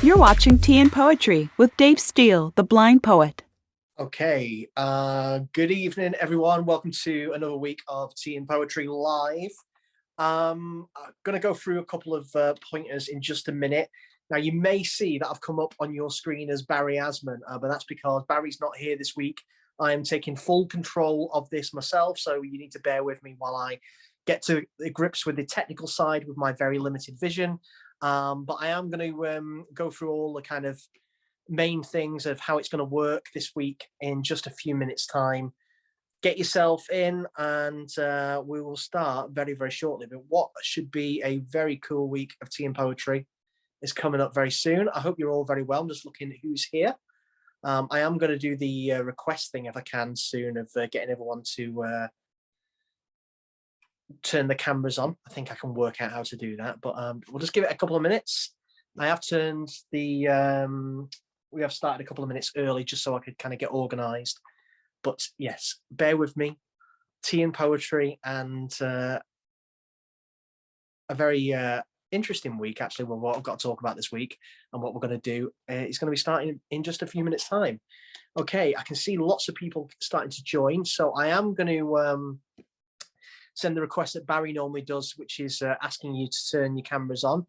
You're watching Tea and Poetry with Dave Steele, the blind poet. Okay, good evening, everyone. Welcome to another week of Tea and Poetry Live. I'm going to go through a couple of pointers in just a minute. Now, you may see that I've come up on your screen as Barry Asman, but that's because Barry's not here this week. I am taking full control of this myself, so you need to bear with me while I get to grips with the technical side with my very limited vision. But I am going to go through all the kind of main things of how it's going to work this week in just a few minutes time. Get yourself in and we will start very, very shortly. But what should be a very cool week of tea and poetry is coming up very soon. I hope you're all very well. I'm just looking at who's here. I am going to do the request thing if I can soon of getting everyone to turn the cameras on. I think I can work out how to do that, but we'll just give it a couple of minutes. I have turned the we have started a couple of minutes early just so I could kind of get organized. But yes, bear with me. Tea and poetry and a very interesting week, actually, with what I've got to talk about this week and what we're going to do. It's going to be starting in just a few minutes' time. Okay, I can see lots of people starting to join. So I am going to send the request that Barry normally does, which is asking you to turn your cameras on.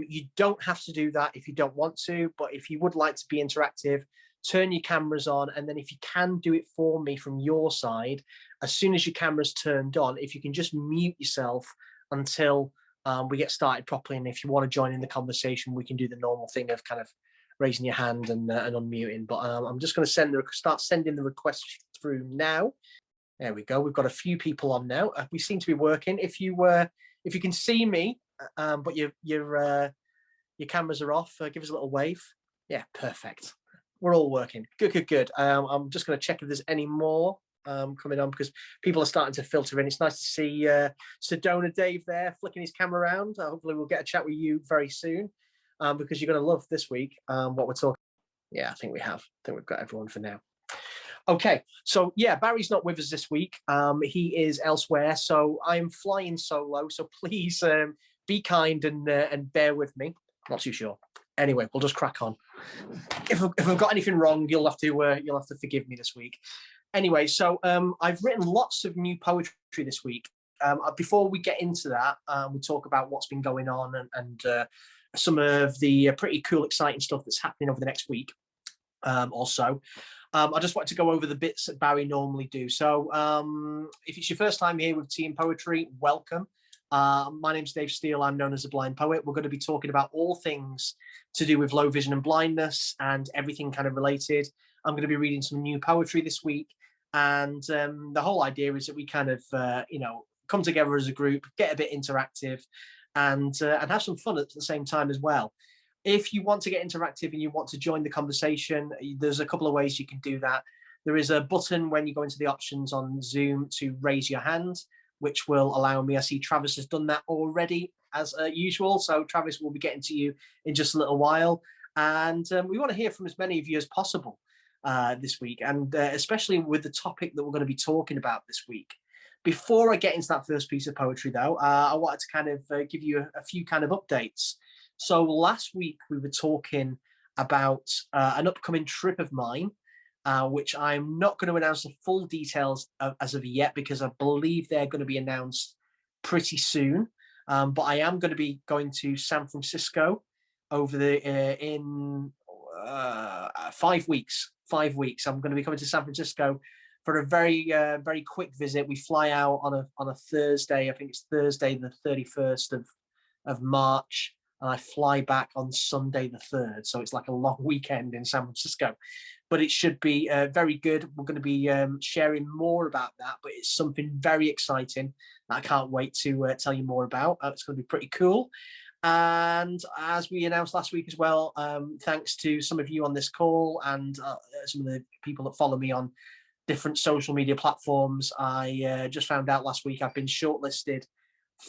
You don't have to do that if you don't want to, but if you would like to be interactive, turn your cameras on, and then if you can do it for me from your side, as soon as your camera's turned on, if you can just mute yourself until we get started properly, and if you want to join in the conversation, we can do the normal thing of kind of raising your hand and unmuting. But I'm just going to start sending the request through now. There we go. We've got a few people on now. We seem to be working. If you can see me, but your cameras are off, give us a little wave. Yeah, perfect. We're all working. Good. I'm just going to check if there's any more coming on because people are starting to filter in. It's nice to see Sedona Dave there flicking his camera around. Hopefully we'll get a chat with you very soon because you're going to love this week what we're talking. Yeah, I think we have. I think we've got everyone for now. Okay, so yeah, Barry's not with us this week. He is elsewhere, so I'm flying solo. So please be kind and bear with me. Not too sure. Anyway, we'll just crack on. If I've got anything wrong, you'll have to forgive me this week. Anyway, so I've written lots of new poetry this week. Before we get into that, we talk about what's been going on and some of the pretty cool, exciting stuff that's happening over the next week or so. I just want to go over the bits that Barry normally do. So if it's your first time here with Tea and Poetry, welcome. My name's Dave Steele. I'm known as a blind poet. We're going to be talking about all things to do with low vision and blindness and everything kind of related. I'm going to be reading some new poetry this week. And the whole idea is that we kind of, come together as a group, get a bit interactive and have some fun at the same time as well. If you want to get interactive and you want to join the conversation, there's a couple of ways you can do that. There is a button when you go into the options on Zoom to raise your hand, which will allow me. I see Travis has done that already as usual. So Travis will be getting to you in just a little while. And we want to hear from as many of you as possible this week, and especially with the topic that we're going to be talking about this week. Before I get into that first piece of poetry, though, I wanted to kind of give you a few kind of updates. So last week we were talking about an upcoming trip of mine, which I'm not going to announce the full details as of yet because I believe they're going to be announced pretty soon. But I am going to be going to San Francisco over in 5 weeks. 5 weeks. I'm going to be coming to San Francisco for a very very quick visit. We fly out on a Thursday. I think it's Thursday the 31st of March. And I fly back on Sunday the 3rd. So it's like a long weekend in San Francisco. But it should be very good. We're going to be sharing more about that. But it's something very exciting that I can't wait to tell you more about. It's going to be pretty cool. And as we announced last week as well, thanks to some of you on this call and some of the people that follow me on different social media platforms, I just found out last week I've been shortlisted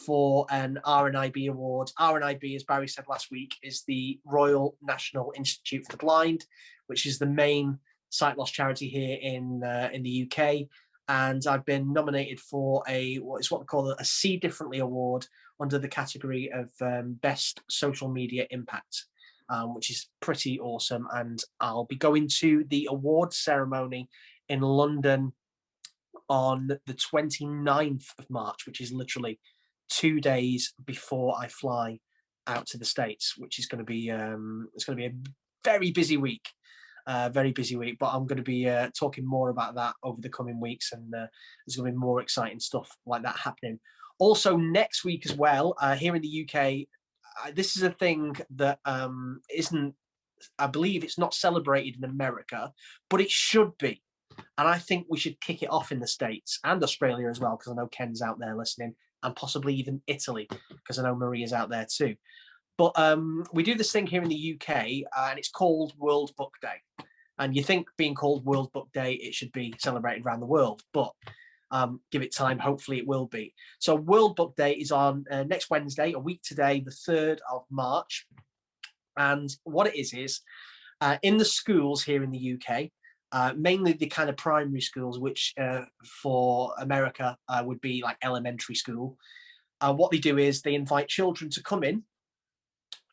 for an RNIB award. RNIB, as Barry said last week, is the Royal National Institute for the Blind, which is the main sight loss charity here in the UK. And I've been nominated for what we call a See Differently award under the category of Best Social Media Impact. which is pretty awesome. And I'll be going to the awards ceremony in London on the 29th of March, which is literally 2 days before I fly out to the States, which is going to be it's going to be a very busy week. Very busy week, but I'm going to be talking more about that over the coming weeks, and there's going to be more exciting stuff like that happening. Also, next week as well, here in the UK, this is a thing that isn't, I believe it's not celebrated in America, but it should be. And I think we should kick it off in the States and Australia as well, because I know Ken's out there listening, and possibly even Italy, because I know Maria's out there too. But we do this thing here in the UK, and it's called World Book Day. And you think being called World Book Day, it should be celebrated around the world. But give it time. Hopefully it will be. So World Book Day is on next Wednesday, a week today, the 3rd of March. And what it is in the schools here in the UK, mainly the kind of primary schools, which for America would be like elementary school. What they do is they invite children to come in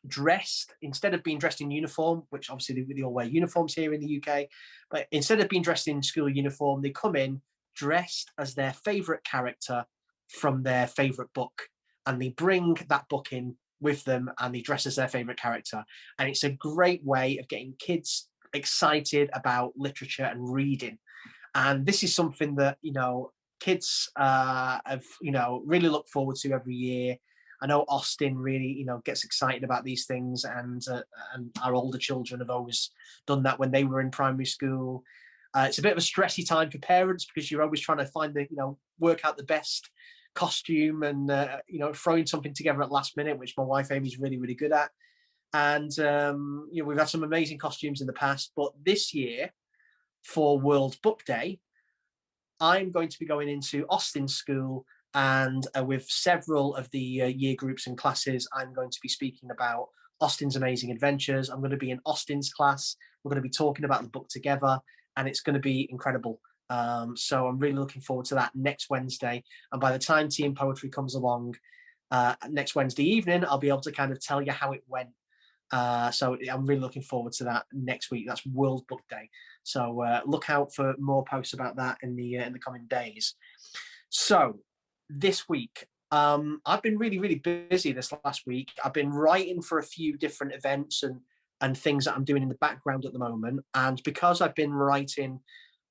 dressed, instead of being dressed in uniform, which obviously they all wear uniforms here in the UK, but instead of being dressed in school uniform, they come in dressed as their favorite character from their favorite book, and they bring that book in with them, and they dress as their favorite character. And it's a great way of getting kids excited about literature and reading. And this is something that, you know, kids have, you know, really look forward to every year. I know Austin really, you know, gets excited about these things, and our older children have always done that when they were in primary school. It's a bit of a stressy time for parents, because you're always trying to find the, you know, work out the best costume, and you know, throwing something together at last minute, which my wife Amy's really, really good at. And you know, we've had some amazing costumes in the past, but this year for World Book Day, I'm going to be going into Austin's school, and with several of the year groups and classes, I'm going to be speaking about Austin's Amazing Adventures. I'm going to be in Austin's class. We're going to be talking about the book together, and it's going to be incredible. So I'm really looking forward to that next Wednesday. And by the time Tea and Poetry comes along next Wednesday evening, I'll be able to kind of tell you how it went. So I'm really looking forward to that next week. That's World Book Day. So look out for more posts about that in the coming days. So this week, I've been really, really busy this last week. I've been writing for a few different events and things that I'm doing in the background at the moment. And because I've been writing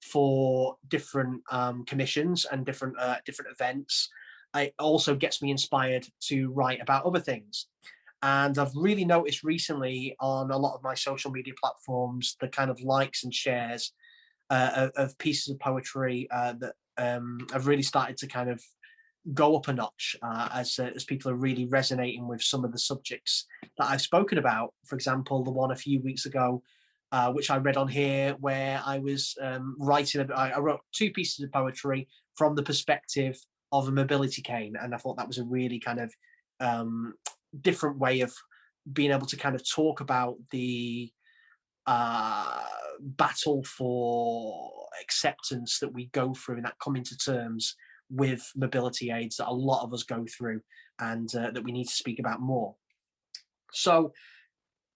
for different commissions and different events, it also gets me inspired to write about other things. And I've really noticed recently on a lot of my social media platforms the kind of likes and shares of pieces of poetry that have really started to kind of go up a notch as people are really resonating with some of the subjects that I've spoken about. For example, the one a few weeks ago, which I read on here, where I was writing, I wrote 2 pieces of poetry from the perspective of a mobility cane. And I thought that was a really kind of different way of being able to kind of talk about the battle for acceptance that we go through, and that coming to terms with mobility aids that a lot of us go through, and that we need to speak about more. So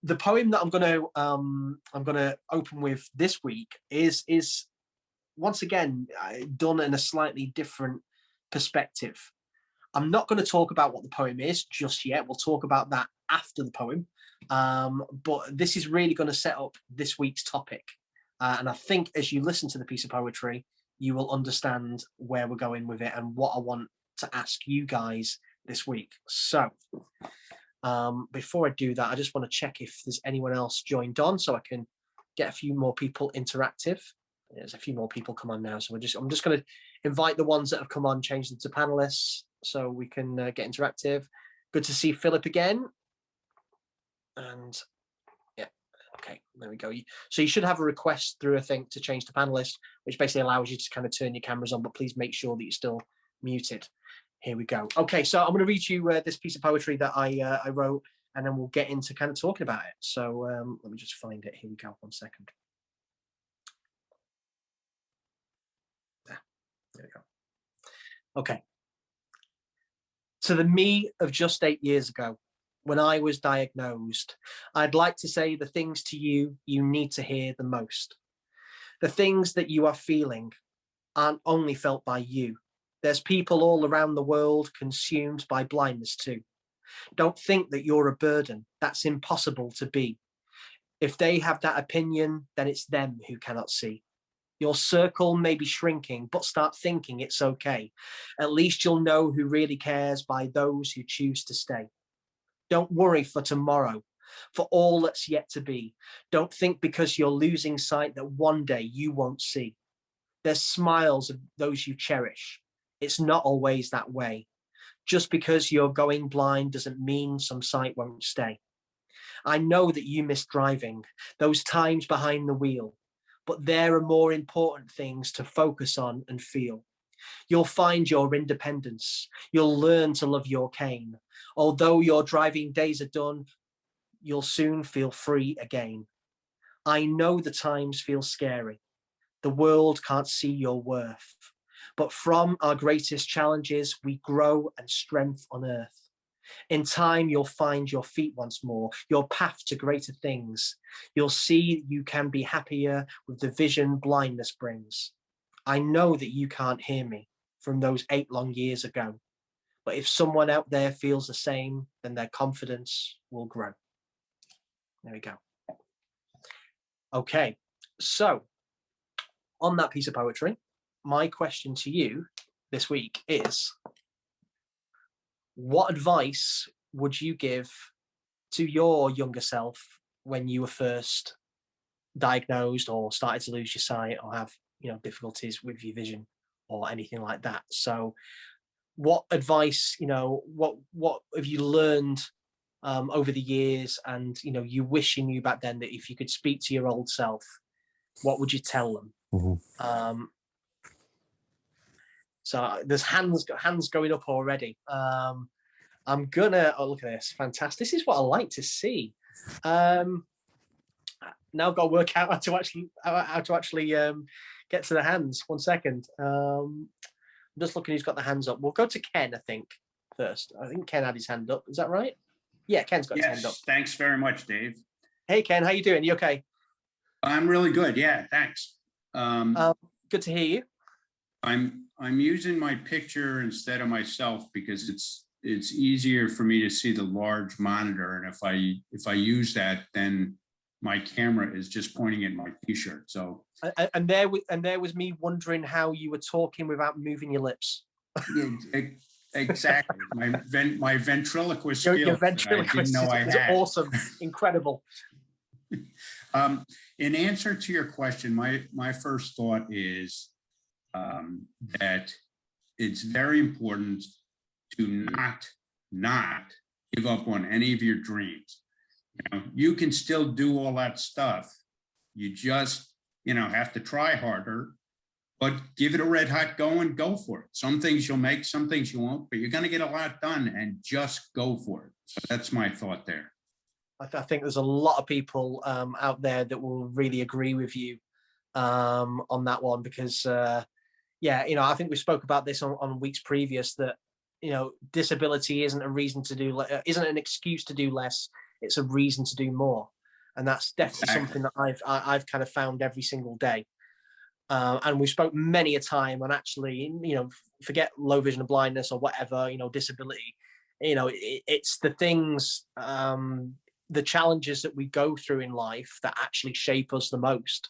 the poem that I'm going to open with this week is once again done in a slightly different perspective. I'm not going to talk about what the poem is just yet. We'll talk about that after the poem. But this is really going to set up this week's topic. And I think as you listen to the piece of poetry, you will understand where we're going with it and what I want to ask you guys this week. So before I do that, I just want to check if there's anyone else joined on so I can get a few more people interactive. There's a few more people come on now. So I'm just going to invite the ones that have come on, change them to panelists so we can get interactive. Good to see Philip again. And yeah, okay, there we go. So you should have a request through a thing to change to panelist, which basically allows you to kind of turn your cameras on, but please make sure that you're still muted. Here we go. Okay, so I'm going to read you this piece of poetry that I wrote, and then we'll get into kind of talking about it. So let me just find it. Here we go. 1 second. There we go. Okay. To the me of just 8 years ago, when I was diagnosed, I'd like to say the things to you need to hear the most. The things that you are feeling aren't only felt by you. There's people all around the world consumed by blindness too. Don't think that you're a burden. That's impossible to be. If they have that opinion, then it's them who cannot see. Your circle may be shrinking, but start thinking it's okay. At least you'll know who really cares by those who choose to stay. Don't worry for tomorrow, for all that's yet to be. Don't think because you're losing sight that one day you won't see. There's smiles of those you cherish. It's not always that way. Just because you're going blind doesn't mean some sight won't stay. I know that you miss driving, those times behind the wheel, but there are more important things to focus on and feel. You'll find your independence. You'll learn to love your cane. Although your driving days are done, you'll soon feel free again. I know the times feel scary. The world can't see your worth. But from our greatest challenges, we grow and strength on earth. In time, you'll find your feet once more, your path to greater things. You'll see you can be happier with the vision blindness brings. I know that you can't hear me from those 8 long years ago, but if someone out there feels the same, then their confidence will grow. There we go. Okay, so on that piece of poetry, my question to you this week is, what advice would you give to your younger self when you were first diagnosed or started to lose your sight or have, difficulties with your vision or anything like that? So what advice, what have you learned over the years, and you wish you knew back then, that if you could speak to your old self, what would you tell them? Mm-hmm. So there's hands going up already. I'm gonna, look at this, fantastic. This is what I like to see. Now I've got to work out how to actually get to the hands. 1 second. I'm just looking who's got the hands up. We'll go to Ken, I think, first. I think Ken had his hand up. Is that right? Yeah, Ken's got his hand up. Thanks very much, Dave. Hey, Ken, how you doing? You okay? I'm really good. Yeah, thanks. Good to hear you. I'm using my picture instead of myself because it's easier for me to see the large monitor, and if I use that, then my camera is just pointing at my t-shirt. So and there was me wondering how you were talking without moving your lips. Exactly. my ventriloquist skills. Your ventriloquist is awesome, incredible. In answer to your question, my first thought is that it's very important to not give up on any of your dreams. You can still do all that stuff. You just, have to try harder, but give it a red hot go and go for it. Some things you'll make, some things you won't, but you're going to get a lot done, and just go for it. So that's my thought there. I think there's a lot of people out there that will really agree with you on that one, because I think we spoke about this on weeks previous, that disability isn't a reason to do, isn't an excuse to do less. It's a reason to do more, and that's definitely something that I've kind of found every single day. And we spoke many a time on actually, forget low vision and blindness or whatever, disability. It's the things, the challenges that we go through in life that actually shape us the most.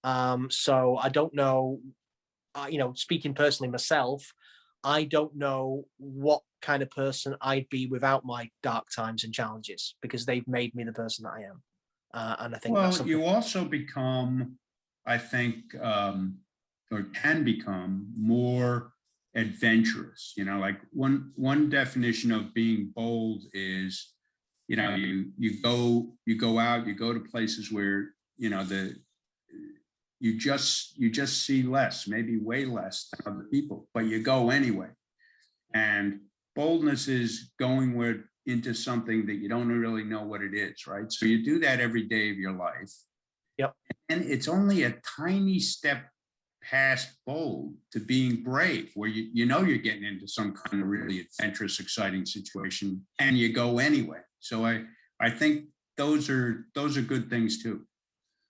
So I don't know, speaking personally myself, I don't know what kind of person I'd be without my dark times and challenges, because they've made me the person that I am. And I think you also become, I think, or can become more adventurous. Like one definition of being bold is, you go out, you go to places where, you just see less, maybe way less than other people, but you go anyway. And boldness is going into something that you don't really know what it is, right? So you do that every day of your life. Yep. And it's only a tiny step past bold to being brave, where you know you're getting into some kind of really adventurous, exciting situation, and you go anyway. So I think those are good things too.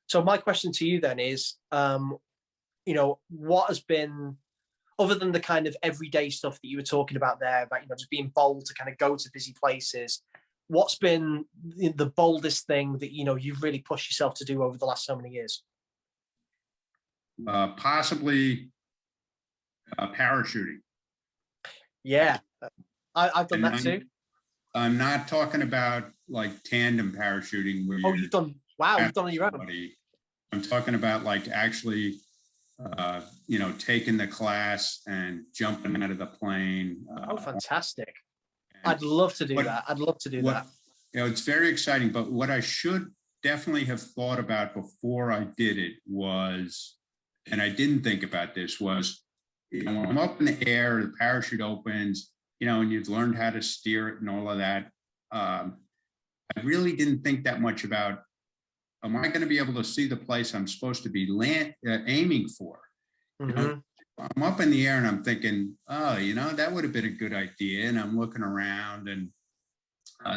So my question to you then is, what has been, other than the kind of everyday stuff that you were talking about there, about just being bold to kind of go to busy places, what's been the boldest thing that you've really pushed yourself to do over the last so many years? Possibly parachuting. Yeah, I've done that too. I'm not talking about like tandem parachuting where you've done it on your own. I'm talking about like actually taking the class and jumping out of the plane. Fantastic. I'd love to do that. I'd love to do that. It's very exciting, but what I should definitely have thought about before I did it was, and I didn't think about this, was, when I'm up in the air, the parachute opens, and you've learned how to steer it and all of that. I really didn't think that much about, am I going to be able to see the place I'm supposed to be aiming for? Mm-hmm. I'm up in the air and I'm thinking, that would have been a good idea. And I'm looking around, and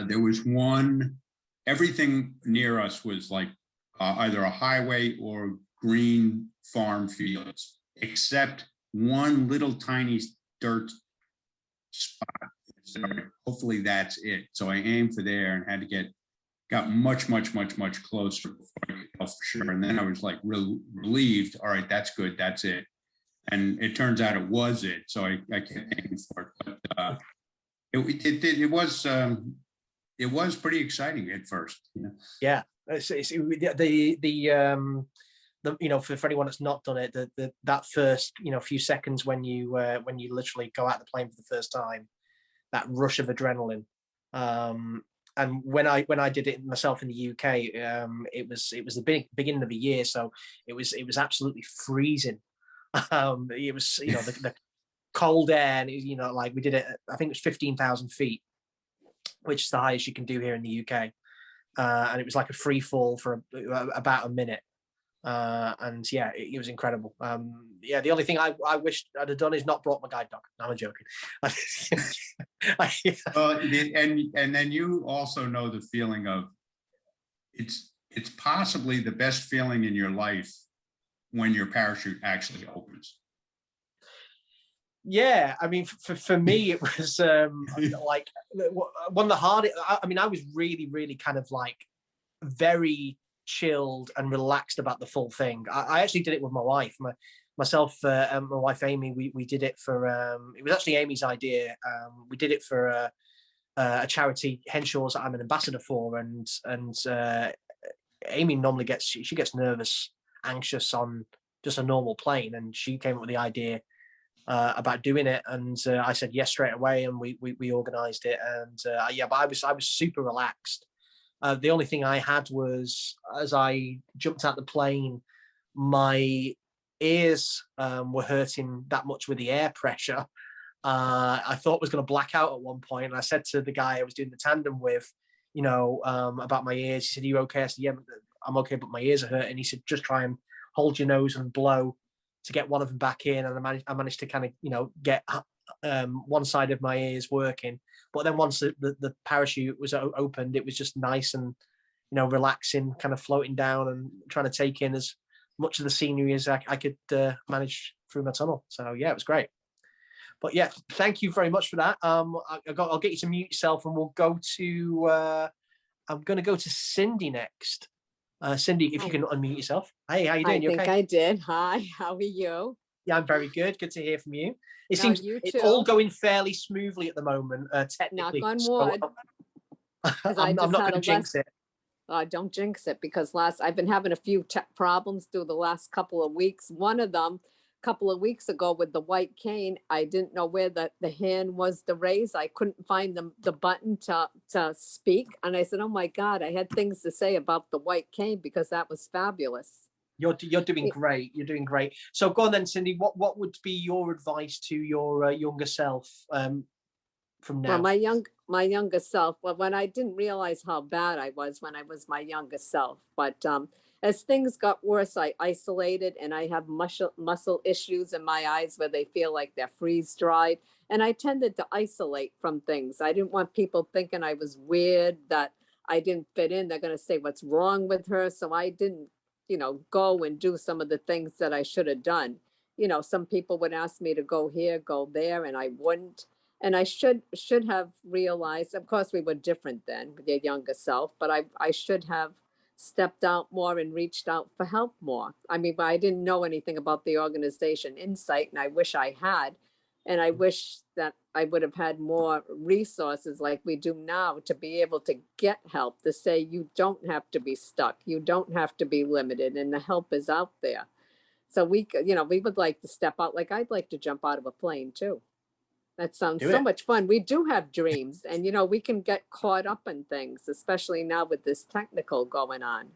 there was everything near us was like either a highway or green farm fields, except one little tiny dirt spot. So hopefully that's it. So I aimed for there and had to got much closer before I could tell for sure. And then I was like relieved. All right, that's good. That's it. And it turns out it was it. So I kept aiming for it. But it was pretty exciting at first. Yeah. For anyone that's not done it, that first few seconds when you literally go out the plane for the first time, that rush of adrenaline. And when I did it myself in the UK, it was the beginning of the year, so it was absolutely freezing. It was the cold air, and like we did it. I think it was 15,000 feet, which is the highest you can do here in the UK, and it was like a free fall for about a minute. And yeah, it was incredible. The only thing I wish I'd have done is not brought my guide dog. No, I'm joking. And then you also know the feeling of it's possibly the best feeling in your life when your parachute actually opens. Yeah, I mean, for me, it was like one of the hardest. I was really kind of like very chilled and relaxed about the full thing. I actually did it with my wife, myself and my wife Amy. We did it for it was actually Amy's idea. We did it for a charity, Henshaws, that I'm an ambassador for, and Amy normally gets nervous, anxious on just a normal plane, and she came up with the idea about doing it, and I said yes straight away, and we organized it, and but I was super relaxed. The only thing I had was, as I jumped out the plane, my ears were hurting that much with the air pressure. I thought I was going to black out at one point, and I said to the guy I was doing the tandem with, about my ears. He said, "Are you okay?" I said, "Yeah, I'm okay, but my ears are hurting." He said, "Just try and hold your nose and blow to get one of them back in." And I managed to kind of, get one side of my ears working. But then once the parachute was opened, it was just nice and, relaxing, kind of floating down and trying to take in as much of the scenery as I could manage through my tunnel. So yeah, it was great. But yeah, thank you very much for that. I'll get you to mute yourself, and we'll go to. I'm going to go to Cindy next. Cindy, if you can unmute yourself. Hey, how you doing? I think I did. Hi, how are you? Yeah, I'm very good. Good to hear from you. It seems it's all going fairly smoothly at the moment. Technically, knock on wood. I'm not going to jinx it. Don't jinx it, because I've been having a few problems through the last couple of weeks. One of them, a couple of weeks ago, with the white cane, I didn't know where the hand was to raise. I couldn't find the button to speak, and I said, "Oh my God!" I had things to say about the white cane because that was fabulous. You're doing great. You're doing great. So go on then, Cindy. What would be your advice to your younger self from now? Well, my younger self. Well, when I didn't realize how bad I was when I was my younger self, but as things got worse, I isolated, and I have muscle issues in my eyes where they feel like they're freeze dried. And I tended to isolate from things. I didn't want people thinking I was weird, that I didn't fit in. They're going to say, what's wrong with her? So I didn't, go and do some of the things that I should have done. Some people would ask me to go here, go there, and I wouldn't. And I should have realized, of course, we were different then with your younger self, but I should have stepped out more and reached out for help more. I mean, I didn't know anything about the organization Insight, and I wish I had. And I wish that I would have had more resources like we do now to be able to get help, to say you don't have to be stuck, you don't have to be limited, and the help is out there. So we would like to step out. Like, I'd like to jump out of a plane too. That sounds so much fun. We do have dreams, and we can get caught up in things, especially now with this technical going on.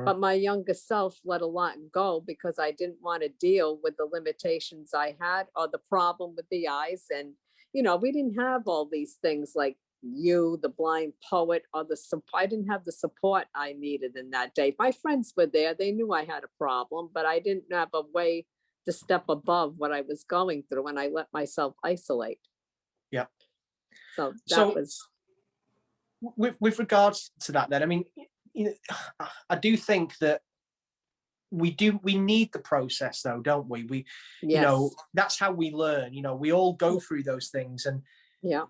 But my younger self let a lot go because I didn't want to deal with the limitations I had or the problem with the eyes. And, we didn't have all these things like you, the blind poet, or I didn't have the support I needed in that day. My friends were there. They knew I had a problem, but I didn't have a way to step above what I was going through, and I let myself isolate. Yeah. So that was. With regards to that, then, I mean, I do think that we need the process, though, don't we? Yes. That's how we learn. We all go through those things, and yeah.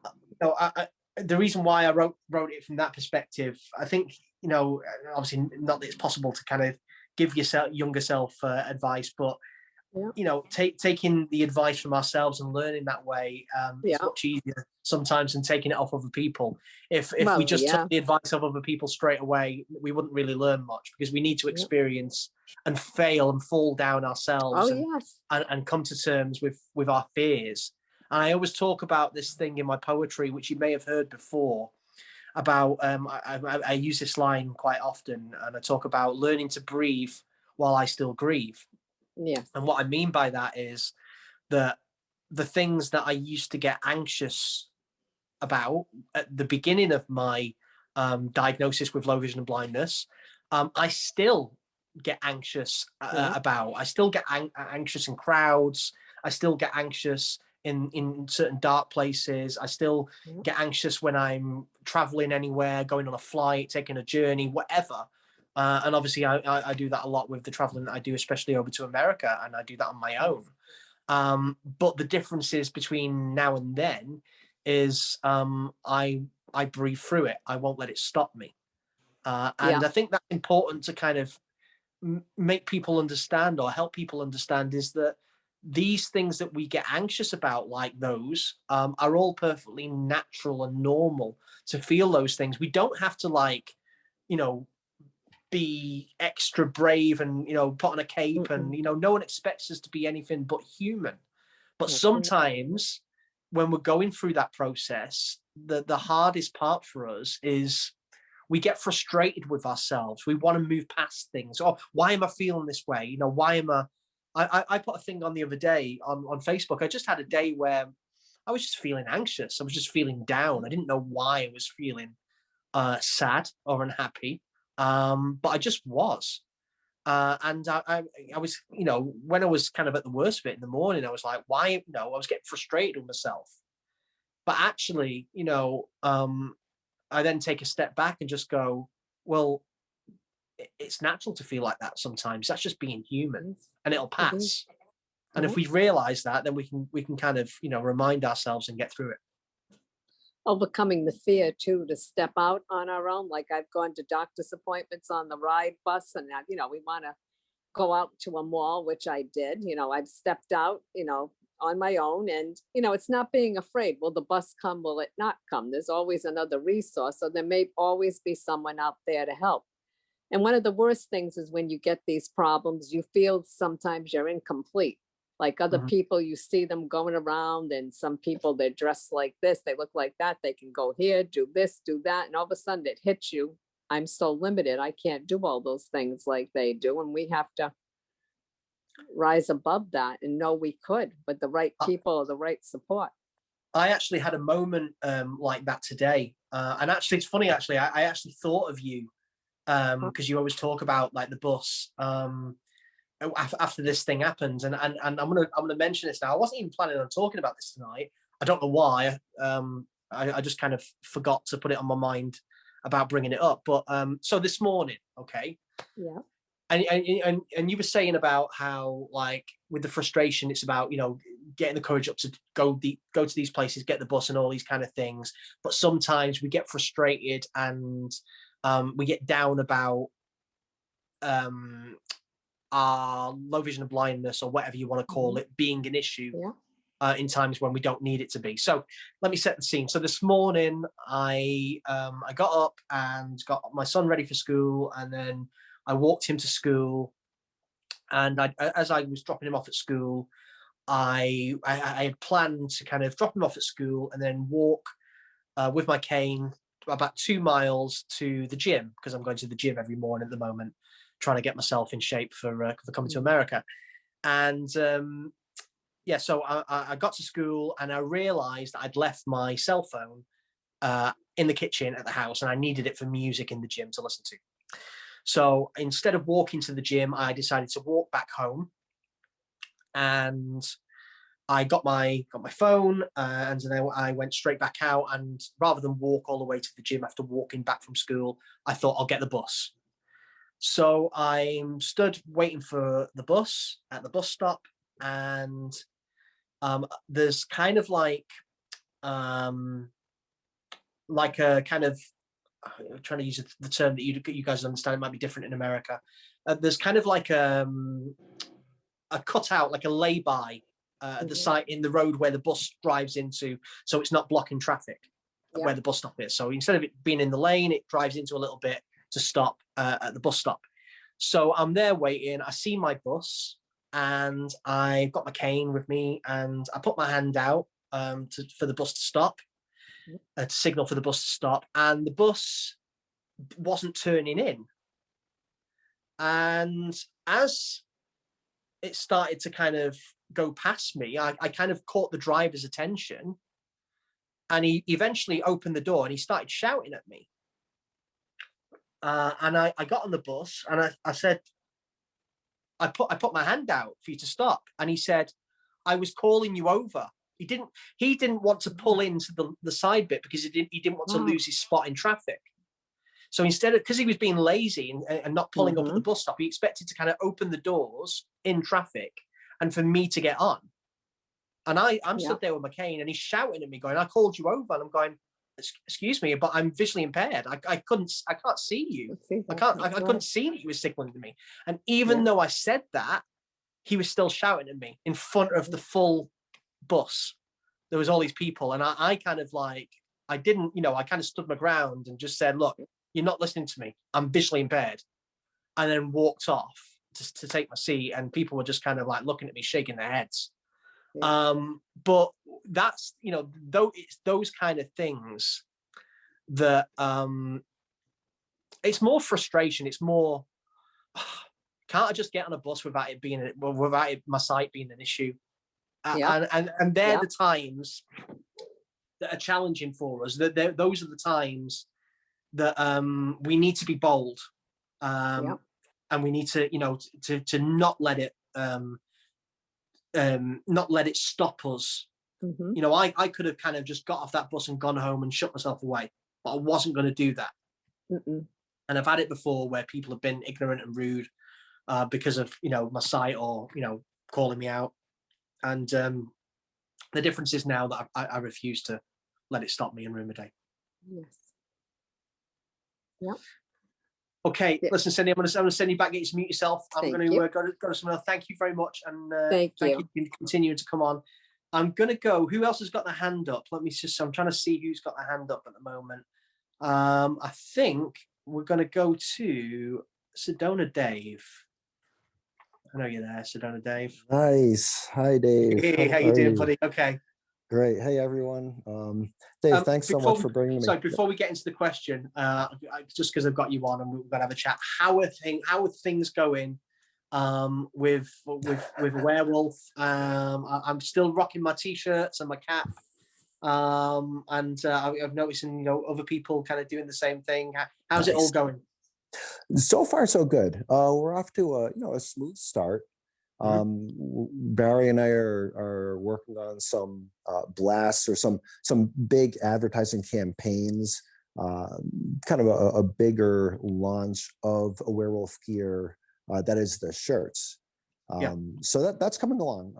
The reason why I wrote it from that perspective, I think, obviously not that it's possible to kind of give yourself younger self advice, but taking the advice from ourselves and learning that way is much easier sometimes than taking it off other people. If we just took the advice of other people straight away, we wouldn't really learn much, because we need to experience and fail and fall down ourselves and come to terms with our fears. And I always talk about this thing in my poetry, which you may have heard before, about I use this line quite often, and I talk about learning to breathe while I still grieve. Yes. And what I mean by that is that the things that I used to get anxious about at the beginning of my diagnosis with low vision and blindness, I still get anxious about. I still get anxious in crowds. I still get anxious in certain dark places. I still get anxious when I'm traveling anywhere, going on a flight, taking a journey, whatever. And obviously, I do that a lot with the traveling that I do, especially over to America, and I do that on my own. But the differences between now and then is I breathe through it. I won't let it stop me. And I think that's important to kind of make people understand, or help people understand, is that these things that we get anxious about, like those, are all perfectly natural and normal to feel those things. We don't have to be extra brave and put on a cape and no one expects us to be anything but human. But sometimes when we're going through that process, the hardest part for us is we get frustrated with ourselves. We want to move past things. Oh, why am I feeling this way? Why am I put a thing on the other day on Facebook. I just had a day where I was just feeling anxious. I was just feeling down. I didn't know why I was feeling sad or unhappy. But I just was. And I was, when I was kind of at the worst of it in the morning, I was like, why? I was getting frustrated with myself. But actually, I then take a step back and just go, well, it's natural to feel like that sometimes. That's just being human, and it'll pass. And if we realize that, then we can kind of, remind ourselves and get through it. Overcoming the fear too, to step out on our own. Like, I've gone to doctor's appointments on the ride bus, and we want to go out to a mall, which I did. I've stepped out, on my own, and it's not being afraid. Will the bus come? Will it not come? There's always another resource, so there may always be someone out there to help. And one of the worst things is when you get these problems, you feel sometimes you're incomplete. Like other people, you see them going around, and some people, they're dressed like this, they look like that, they can go here, do this, do that, and all of a sudden it hits you. I'm so limited, I can't do all those things like they do. And we have to rise above that and know we could, with the right people or the right support. I actually had a moment like that today. And actually, it's funny, I actually thought of you because you always talk about like the bus after this thing happens, and I'm gonna mention this now. I wasn't even planning on talking about this tonight. I don't know why. I just kind of forgot to put it on my mind about bringing it up. But so this morning, okay. Yeah. And you were saying about how, like, with the frustration, it's about, you know, getting the courage up to go to these places, get the bus and all these kind of things. But sometimes we get frustrated and we get down about our low vision and blindness, or whatever you want to call it, being an issue in times when we don't need it to be. So let me set the scene. So this morning I got up and got my son ready for school, and then I walked him to school. And as I was dropping him off at school, I had planned to kind of drop him off at school and then walk with my cane about 2 miles to the gym, because I'm going to the gym every morning at the moment, trying to get myself in shape for coming to America. And so I got to school and I realized that I'd left my cell phone in the kitchen at the house, and I needed it for music in the gym to listen to. So instead of walking to the gym, I decided to walk back home, and I got my phone, and then I went straight back out. And rather than walk all the way to the gym after walking back from school, I thought I'll get the bus. So I stood waiting for the bus at the bus stop, and there's kind of like a kind of, I'm trying to use the term that you guys understand. It might be different in America. There's kind of like a cutout, like a lay-by at the side in the road where the bus drives into, so it's not blocking traffic where the bus stop is. So instead of it being in the lane, it drives into a little bit to stop at the bus stop. So I'm there waiting. I see my bus, and I've got my cane with me, and I put my hand out for the bus to stop, to signal for the bus to stop, and the bus wasn't turning in. And as it started to kind of go past me, I kind of caught the driver's attention, and he eventually opened the door and he started shouting at me. And I got on the bus, and I said, I put my hand out for you to stop. And he said, I was calling you over. He didn't want to pull into the side bit because he didn't want to lose his spot in traffic. So instead of, because he was being lazy and not pulling up at the bus stop, he expected to kind of open the doors in traffic and for me to get on. And I'm stood there with my cane, and he's shouting at me going, I called you over. And I'm going, excuse me, but I'm visually impaired. I can't see you. I couldn't see that you were signaling to me. And even though I said that, he was still shouting at me in front of the full bus. There was all these people, and I kind of like, I kind of stood my ground and just said, look, you're not listening to me. I'm visually impaired. And then walked off to take my seat, and people were just kind of like looking at me, shaking their heads. But that's, though it's those kind of things that it's more frustration. It's more, can't I just get on a bus without my sight being an issue? And they're the times that are challenging for us. Those are the times that we need to be bold, and we need to, to not let it stop us. I could have kind of just got off that bus and gone home and shut myself away, but I wasn't going to do that. And I've had it before where people have been ignorant and rude because of my sight, or calling me out. And the difference is now that I refuse to let it stop me and ruin my day. Yes. Yeah. Okay, listen, Cindy, I'm going to send you back, get you to mute yourself. I'm going to go to someone else. Thank you very much, and thank you for continuing to come on. I'm going to go. Who else has got their hand up? I'm trying to see who's got their hand up at the moment. I think we're going to go to Sedona Dave. I know you're there, Sedona Dave. Nice. Hi, Dave. Hey, how you doing, buddy? Okay. Great. Hey, everyone. Dave, thanks so much for bringing me. So before we get into the question, just because I've got you on and we're going to have a chat, how are things going with Werewolf? I'm still rocking my t-shirts and my cap. And I've noticed, other people kind of doing the same thing. How's it all going? So far, so good. We're off to a smooth start. Mhm. Barry and I are working on some blasts or some big advertising campaigns, uh, kind of a bigger launch of a werewolf gear that is the shirts. Yeah. So that's coming along,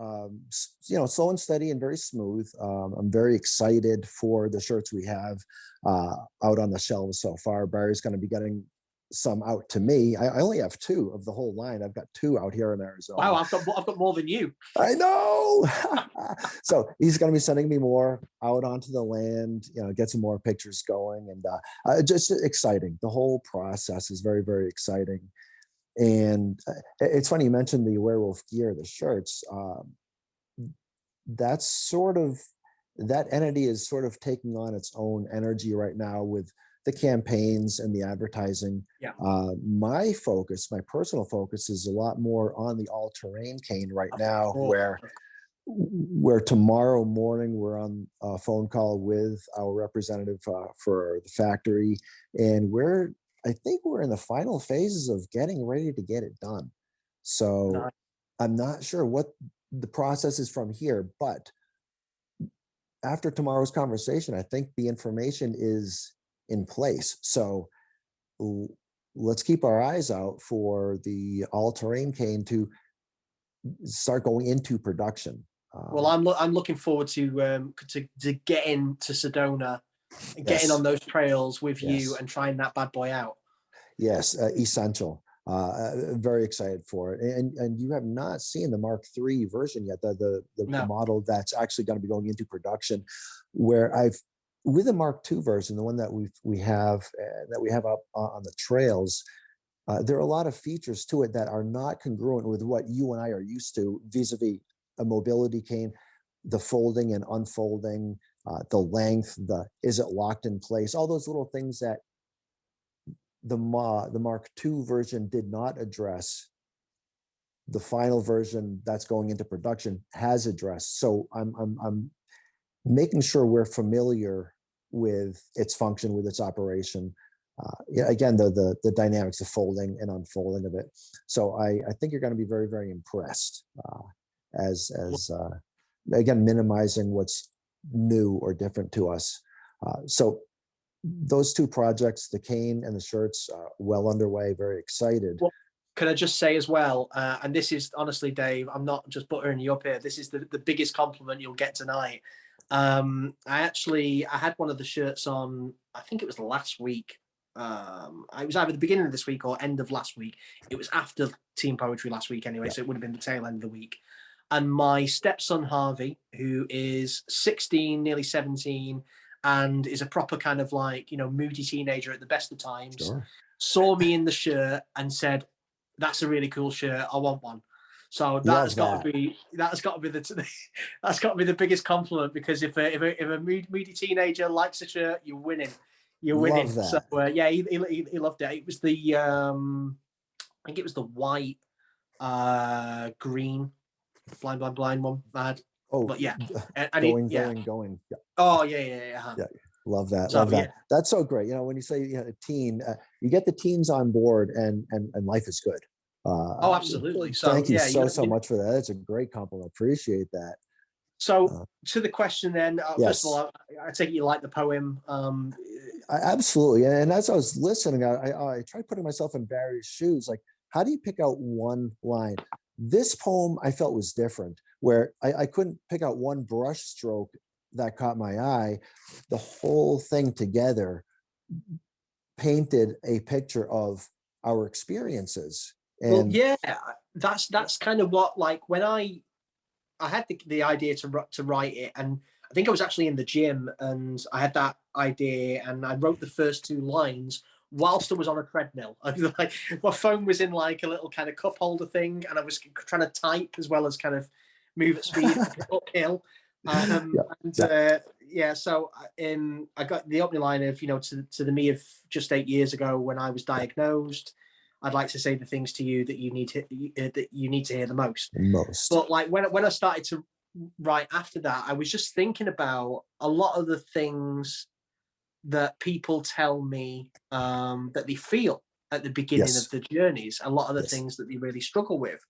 slow and steady and very smooth. I'm very excited for the shirts we have out on the shelves so far. Barry's going to be getting some out to me. I only have two of the whole line. I've got two out here in Arizona. Wow, I've got more than you. I know. So he's going to be sending me more out onto the land, get some more pictures going, and just exciting. The whole process is very, very exciting. And it's funny you mentioned the werewolf gear, the shirts. That's sort of that entity is sort of taking on its own energy right now with the campaigns and the advertising. Yeah. My personal focus is a lot more on the all-terrain cane right now, where tomorrow morning we're on a phone call with our representative for the factory, and I think we're in the final phases of getting ready to get it done. So Nice. I'm not sure what the process is from here, but after tomorrow's conversation, I think the information is in place. So let's keep our eyes out for the all-terrain cane to start going into production. Well, I'm looking forward to getting to Sedona, and getting on those trails with you and trying that bad boy out. Yes, essential. Very excited for it. And you have not seen the Mark III version yet, the model that's actually going to be going into production, where with the Mark II version, the one that we have up on the trails, there are a lot of features to it that are not congruent with what you and I are used to vis-a-vis a mobility cane, the folding and unfolding, the length, is it locked in place, all those little things that the Mark II version did not address. The final version that's going into production has addressed. So I'm making sure we're familiar with its function, with its operation. Again, the dynamics, the folding and unfolding of it. So I think you're going to be very, very impressed as again, minimizing what's new or different to us. So those two projects, the cane and the shirts, well underway, very excited. Well, can I just say as well, and this is honestly, Dave, I'm not just buttering you up here. This is the biggest compliment you'll get tonight. I had one of the shirts on, I think it was last week. It was either the beginning of this week or end of last week. It was after Team Poetry last week anyway, so it would have been the tail end of the week. And my stepson, Harvey, who is 16, nearly 17, and is a proper kind of moody teenager at the best of times, saw me in the shirt and said, "That's a really cool shirt. I want one." So that's got to be the biggest compliment, because if a moody teenager likes a shirt, you're winning. You're winning. So he loved it. It was the I think it was the white green blind one I had. Oh, but yeah, going. Yeah. Oh yeah. Yeah, love that. Yeah. That's so great. When you say a teen, you get the teens on board, and life is good. Oh, absolutely. So thank you so much for that. That's a great compliment. Appreciate that. So to the question then, first of all, I take it you like the poem. Absolutely. And as I was listening, I tried putting myself in Barry's shoes. Like, how do you pick out one line? This poem I felt was different, where I couldn't pick out one brush stroke that caught my eye. The whole thing together painted a picture of our experiences. And well, yeah, that's kind of what, when I had the idea to write it, and I think I was actually in the gym, and I had that idea, and I wrote the first two lines whilst I was on a treadmill. My phone was in a little kind of cup holder thing, and I was trying to type as well as kind of move at speed uphill. So I got the Omniline of to the me of just 8 years ago when I was diagnosed. I'd like to say the things to you that you need to hear the most. But when I started to write after that, I was just thinking about a lot of the things that people tell me that they feel at the beginning of Yes. the journeys, a lot of the Yes. things that they really struggle with.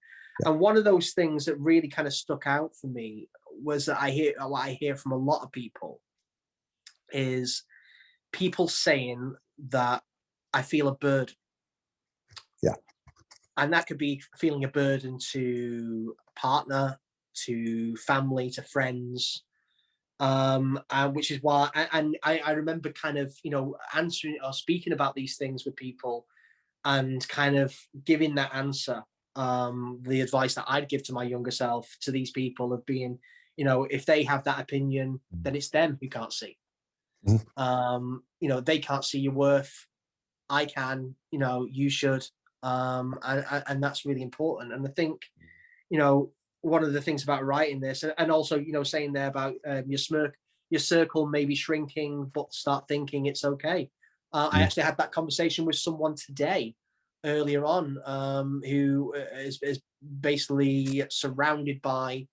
Yeah. And one of those things that really kind of stuck out for me was that what I hear from a lot of people is people saying that I feel a burden. Yeah. And that could be feeling a burden to a partner, to family, to friends. And which is why, and I remember kind of, answering or speaking about these things with people and kind of giving that answer. The advice that I'd give to my younger self to these people of being, if they have that opinion, then it's them who can't see. They can't see your worth. I can, you should. And that's really important. And I think, one of the things about writing this, and also, saying there about your circle may be shrinking, but start thinking it's okay. I actually had that conversation with someone today, earlier on, who is basically surrounded by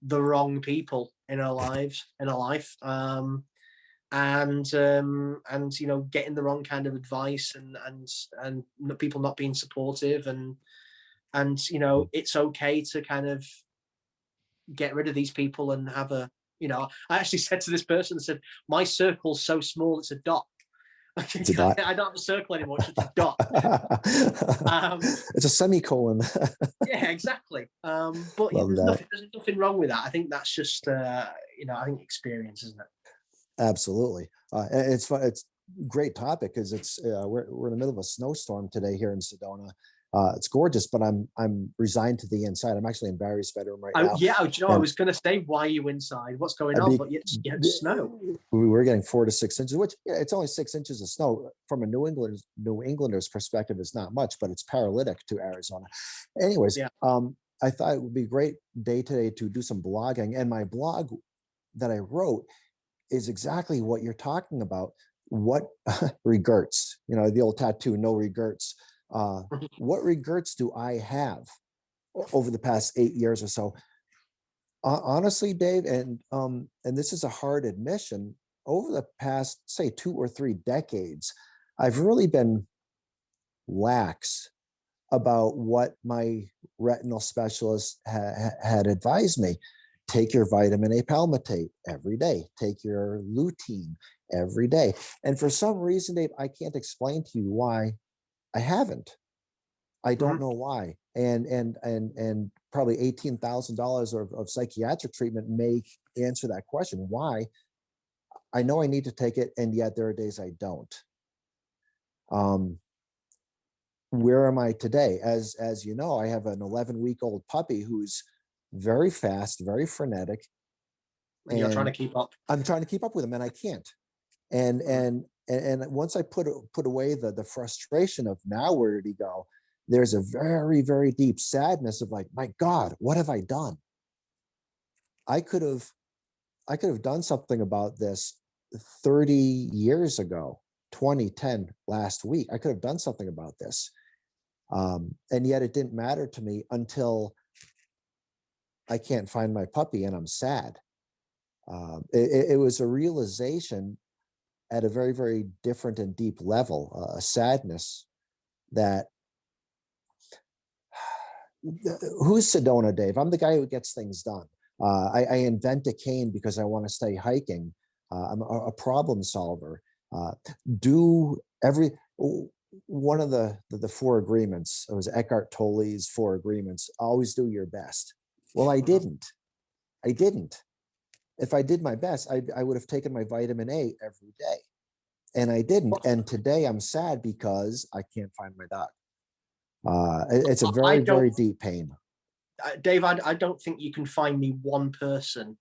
the wrong people in her life, and getting the wrong kind of advice, and people not being supportive, and it's okay to kind of get rid of these people and have I actually said to this person, I said, my circle's so small it's a dot. It's a dot. I don't have a circle anymore, it's just a dot. It's a semicolon. Yeah, exactly. But there's nothing wrong with that. I think that's just I think experience, isn't it? Absolutely. And it's fun. It's a great topic because it's we're in the middle of a snowstorm today here in Sedona. It's gorgeous, but I'm resigned to the inside. I'm actually in Barry's bedroom right now. Yeah, I was going to say, why are you inside? What's going on? But you had snow. We were getting 4 to 6 inches, which it's only 6 inches of snow. From a New Englander's perspective, it's not much, but it's paralytic to Arizona. Anyways, I thought it would be a great day today to do some blogging, and my blog that I wrote is exactly what you're talking about. What regrets? The old tattoo, no regrets. What regrets do I have over the past 8 years or so? Honestly, Dave, and this is a hard admission, over the past, say, 2 or 3 decades, I've really been lax about what my retinal specialist had advised me. Take your vitamin A palmitate every day. Take your lutein every day. And for some reason, Dave, I can't explain to you why I haven't. I don't know why. And probably $18,000 of psychiatric treatment may answer that question. Why? I know I need to take it, and yet there are days I don't. Where am I today? As you know, I have an 11-week-old puppy who's very fast, very frenetic. And you're trying to keep up. I'm trying to keep up with him, and I can't. And once I put away the frustration of now where did he go, there's a very, very deep sadness of like, my God, what have I done? I could have done something about this 30 years ago, 2010, last week. I could have done something about this. And yet it didn't matter to me until I can't find my puppy and I'm sad. It was a realization at a very, very different and deep level, a sadness that, who's Sedona, Dave? I'm the guy who gets things done. I invent a cane because I want to stay hiking. I'm a problem solver. One of the 4 agreements, it was Eckhart Tolle's 4 agreements, always do your best. Well, I didn't. If I did my best, I would have taken my vitamin A every day. And I didn't. And today I'm sad because I can't find my dog. It's a very, very deep pain. Dave, I don't think you can find me one person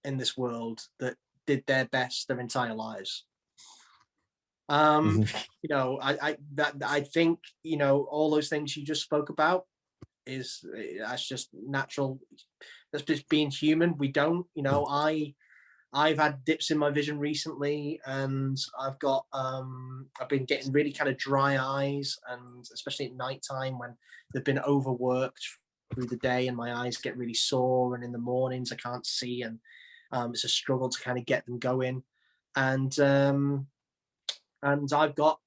in this world that did their best their entire lives. I think, all those things you just spoke about that's just natural. That's just being human. We don't, I've had dips in my vision recently, and I've been getting really kind of dry eyes, and especially at nighttime when they've been overworked through the day and my eyes get really sore, and in the mornings I can't see, and it's a struggle to kind of get them going. And I've got,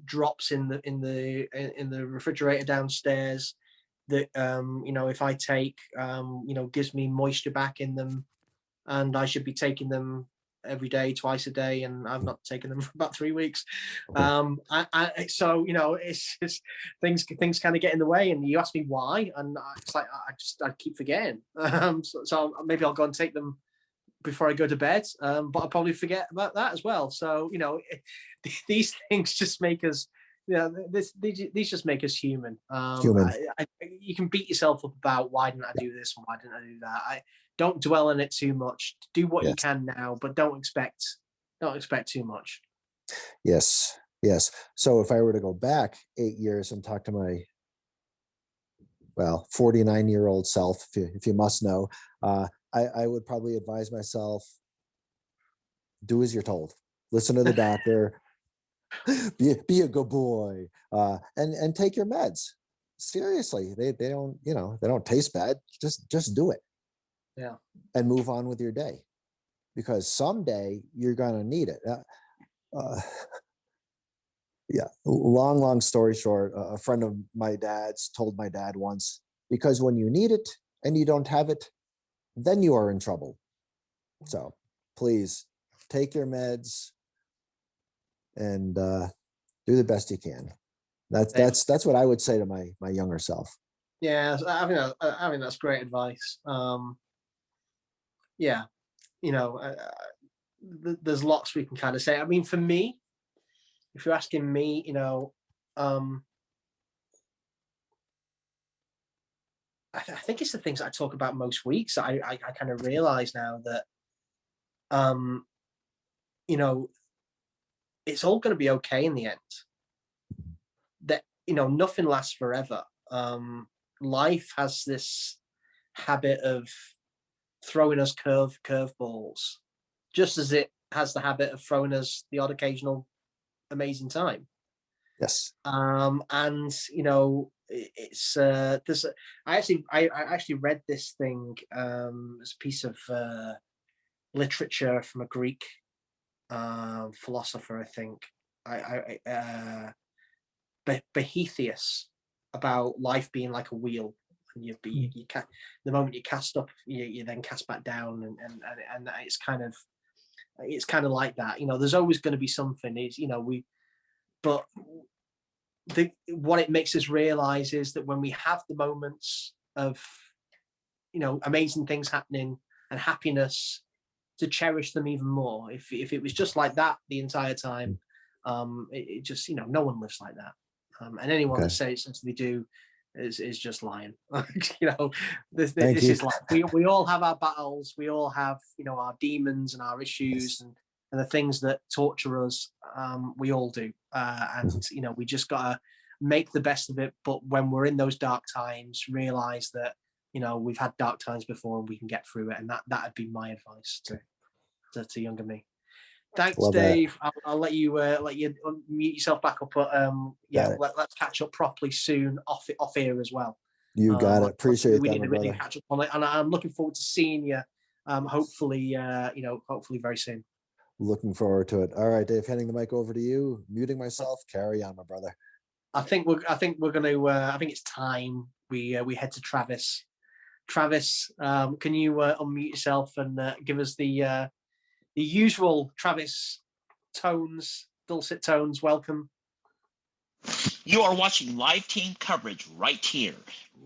drops in the refrigerator downstairs that if I take gives me moisture back in them, and I should be taking them every day, twice a day, and I've not taken them for about 3 weeks. So it's just things kind of get in the way, and you ask me why, and it's like I keep forgetting. So maybe I'll go and take them before I go to bed, but I'll probably forget about that as well. So these things just make us, these just make us human. Human. You can beat yourself up about why didn't I do this and why didn't I do that. I don't dwell on it too much. Do what you can now, but don't expect too much. Yes. So if I were to go back 8 years and talk to my 49-year-old self, if you must know, I would probably advise myself, do as you're told. Listen to the doctor. Be a good boy, and take your meds. Seriously, they don't taste bad. Just do it. Yeah. And move on with your day, because someday you're gonna need it. Long story short, a friend of my dad's told my dad once, because when you need it and you don't have it, then you are in trouble. So please take your meds and do the best you can. That's what I would say to my younger self. Yeah, I mean that's great advice. There's lots we can kind of say. I mean, for me, if you're asking me, I think it's the things I talk about most weeks. I kind of realize now that, it's all going to be okay in the end. That, nothing lasts forever. Life has this habit of throwing us curveballs, just as it has the habit of throwing us the odd occasional amazing time. Yes. And it's there's I actually read this thing as a piece of literature from a Greek philosopher, I think, Boethius, about life being like a wheel, and you can, the moment you cast up, you then cast back down, and it's kind of like that. There's always going to be something. But what it makes us realize is that when we have the moments of amazing things happening and happiness, to cherish them even more. If it was just like that the entire time, it just no one lives like that. And anyone that says they do is just lying. This is like we all have our battles. We all have our demons and our issues and the things that torture us. We all do, and we just gotta make the best of it. But when we're in those dark times, realize that we've had dark times before and we can get through it. And that'd be my advice to younger me. Thanks, Love Dave. I'll let you mute yourself back up. But let's catch up properly soon off here as well. You got it. Appreciate we that, need my to really brother. catch up on it, and I'm looking forward to seeing you. Hopefully very soon. Looking forward to it. All right, Dave, handing the mic over to you. Muting myself. Carry on, my brother. I think we're gonna. I think it's time we head to Travis. Travis, can you unmute yourself and give us the usual Travis tones, dulcet tones? Welcome. You are watching live team coverage right here,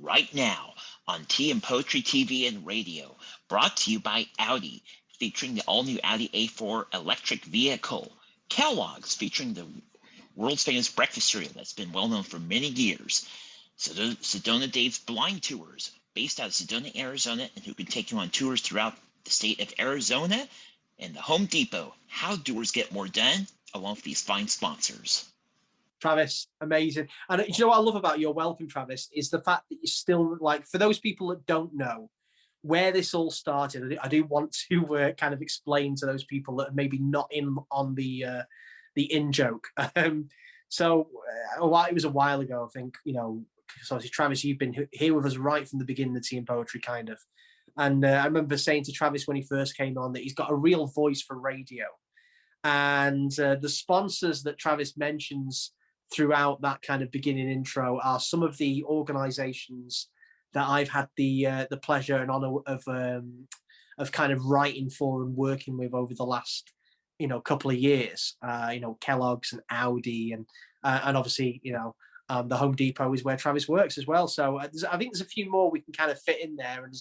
right now on Tea and Poetry TV and radio, brought to you by Audi, featuring the all-new Audi A4 electric vehicle. Kellogg's, featuring the world's famous breakfast cereal that's been well known for many years. Sedona Dave's Blind Tours, based out of Sedona, Arizona, and who can take you on tours throughout the state of Arizona. And the Home Depot, how doers get more done, along with these fine sponsors. Travis, amazing. And you know what I love about your welcome, Travis, is the fact that you're still, like, for those people that don't know where this all started, I do want to kind of explain to those people that are maybe not in on the in joke. So it was a while ago, I think, so obviously, Travis, you've been here with us right from the beginning of Tea and Poetry, kind of. And I remember saying to Travis when he first came on that he's got a real voice for radio. And the sponsors that Travis mentions throughout that kind of beginning intro are some of the organizations that I've had the pleasure and honor of kind of writing for and working with over the last, couple of years. Kellogg's and Audi and obviously, the Home Depot is where Travis works as well. So I think there's a few more we can kind of fit in there, and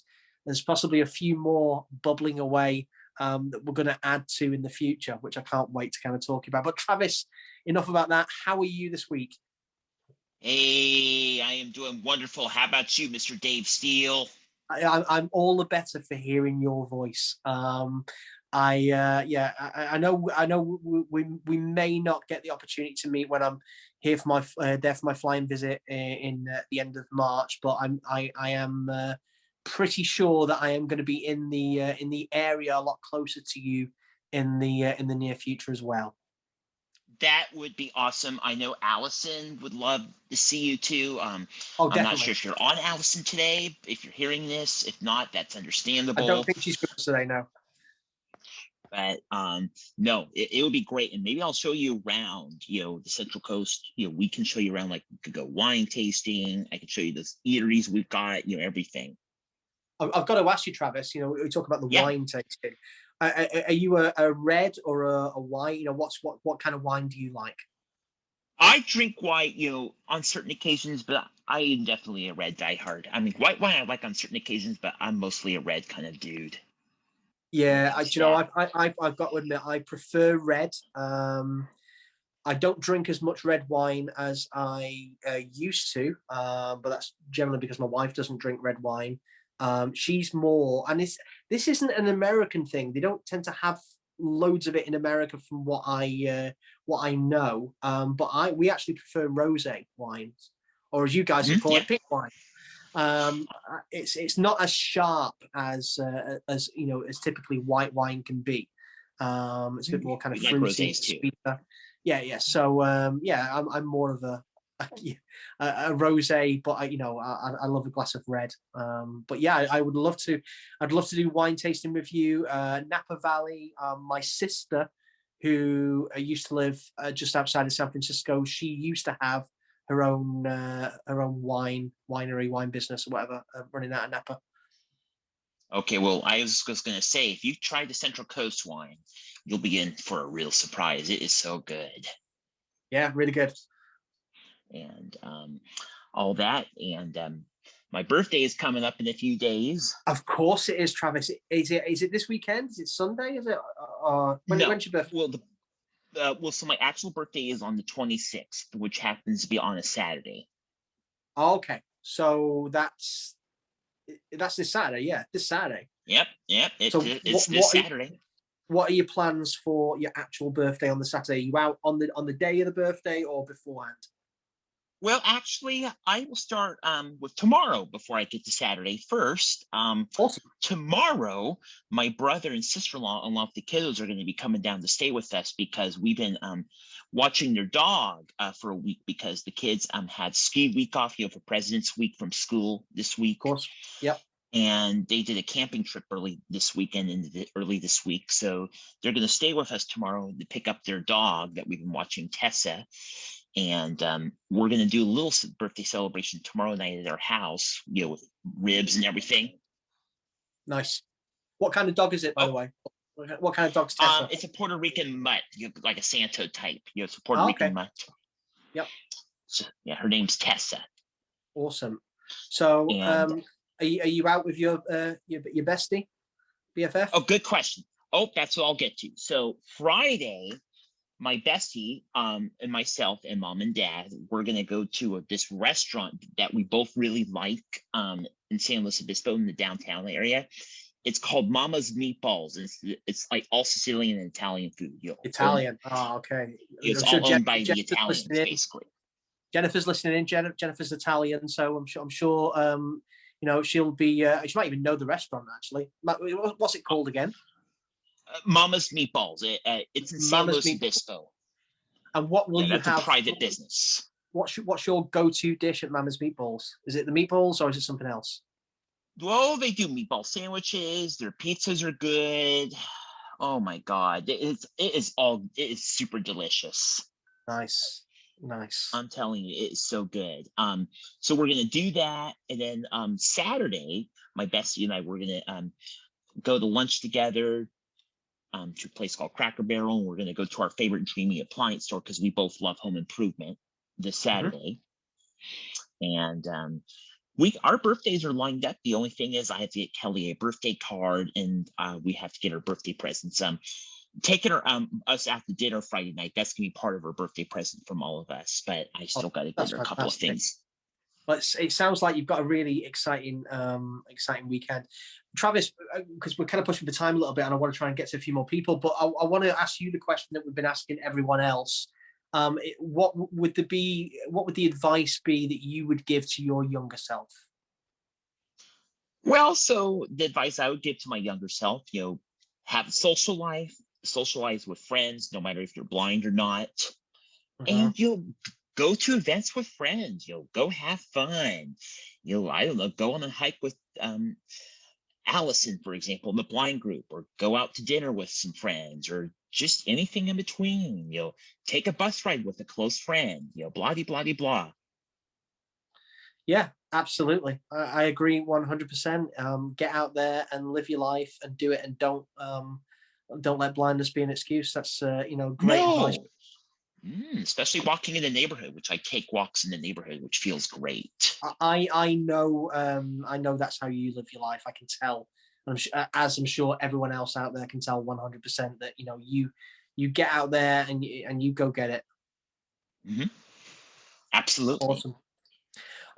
there's possibly a few more bubbling away that we're going to add to in the future, which I can't wait to kind of talk about. But Travis, enough about that. How are you this week? Hey, I am doing wonderful. How about you, Mr. Dave Steele? I'm all the better for hearing your voice. I know we may not get the opportunity to meet when I'm here for my there for my flying visit in the end of March, but I am pretty sure that I am going to be in the area a lot closer to you in the near future as well. That would be awesome. I know Allison would love to see you too. I'm not sure if you're on, Allison, today, if you're hearing this. If not, that's understandable. I don't think she's with us today, no. But no, it would be great. And maybe I'll show you around, the Central Coast. We can show you around, like we could go wine tasting. I can show you the eateries we've got, everything. I've got to ask you, Travis, we talk about the wine tasting. Are you a red or a white? What kind of wine do you like? I drink white, on certain occasions, but I am definitely a red diehard. I mean, white wine I like on certain occasions, but I'm mostly a red kind of dude. Yeah, I've got to admit, I prefer red. I don't drink as much red wine as I used to, but that's generally because my wife doesn't drink red wine. She's more, and this isn't an American thing. They don't tend to have loads of it in America, from what I know. But we actually prefer rosé wines, or as you guys would call it, pink wine. It's not as sharp as typically white wine can be. It's a bit more kind of fruity, sweeter. Yeah. So I'm more of a rosé, but I love a glass of red. But yeah, I'd love to do wine tasting with you. Napa Valley. My sister, who used to live just outside of San Francisco, she used to have her own wine business or whatever, running out of Napa. Okay, well, I was just going to say, if you try the Central Coast wine, you'll be in for a real surprise. It is so good. Yeah, really good. And all that. And my birthday is coming up in a few days. Of course it is, Travis. Is it this weekend? Is it Sunday? Is it? When's your birthday? Well, so my actual birthday is on the 26th, which happens to be on a Saturday. Okay, so that's this Saturday. Yeah, this Saturday. Yep. It's this Saturday. What are your plans for your actual birthday on the Saturday? Are you out on the day of the birthday or beforehand? Well, actually, I will start with tomorrow before I get to Saturday. First, awesome. Tomorrow, my brother and sister-in-law, along with the kiddos, are going to be coming down to stay with us because we've been watching their dog for a week, because the kids had ski week off, for President's Week from school this week. Of course. Yep. And they did a camping trip early this weekend and early this week. So they're going to stay with us tomorrow to pick up their dog that we've been watching, Tessa. And we're going to do a little birthday celebration tomorrow night at our house, with ribs and everything. Nice. What kind of dog is it, by the way? What kind of dog's Tessa? It's a Puerto Rican mutt, like a Santo type. It's a Puerto Rican mutt. Yep. So, yeah, her name's Tessa. Awesome. So, are you out with your bestie, BFF? Oh, good question. Oh, that's what I'll get to. So Friday, my bestie and myself and mom and dad, we're going to go to this restaurant that we both really like in San Luis Obispo in the downtown area. It's called Mama's Meatballs. It's like all Sicilian and Italian food. Italian. Oh, okay. It's all owned by the Italians, basically. Jennifer's listening in. Jennifer's Italian, so I'm sure she'll be. She might even know the restaurant, actually. What's it called again? Mama's Meatballs. It's in San Luis Obispo. And what will you have? That's a private business. What's your go-to dish at Mama's Meatballs? Is it the meatballs or is it something else? Well, they do meatball sandwiches. Their pizzas are good. Oh my God, it is super delicious. Nice. Nice. I'm telling you, it's so good. So we're gonna do that, and then Saturday, my bestie and I, we're gonna go to lunch together to a place called Cracker Barrel, and we're gonna go to our favorite Dreamy appliance store because we both love home improvement this Saturday. And our birthdays are lined up. The only thing is I have to get Kelly a birthday card, and we have to get her birthday presents. Taking her us out to dinner Friday night, that's gonna be part of her birthday present from all of us, but I still got to get her a couple of things. But it sounds like you've got a really exciting weekend, Travis, because we're kind of pushing the time a little bit and I want to try and get to a few more people, but I want to ask you the question that we've been asking everyone else. What would the advice be that you would give to your younger self? Well, so the advice I would give to my younger self, have a social life, socialize with friends, no matter if you're blind or not. And go to events with friends, go have fun. I don't know, go on a hike with Allison, for example, in the blind group, or go out to dinner with some friends, or just anything in between. Take a bus ride with a close friend, blah, blah, blah, blah. Yeah, absolutely. I agree 100%. Get out there and live your life and do it, and don't let blindness be an excuse. That's great advice. Especially walking in the neighborhood, which I take walks in the neighborhood, which feels great. I know that's how you live your life. I can tell, as I'm sure everyone else out there can tell 100% that you get out there and you go get it. Absolutely. Awesome.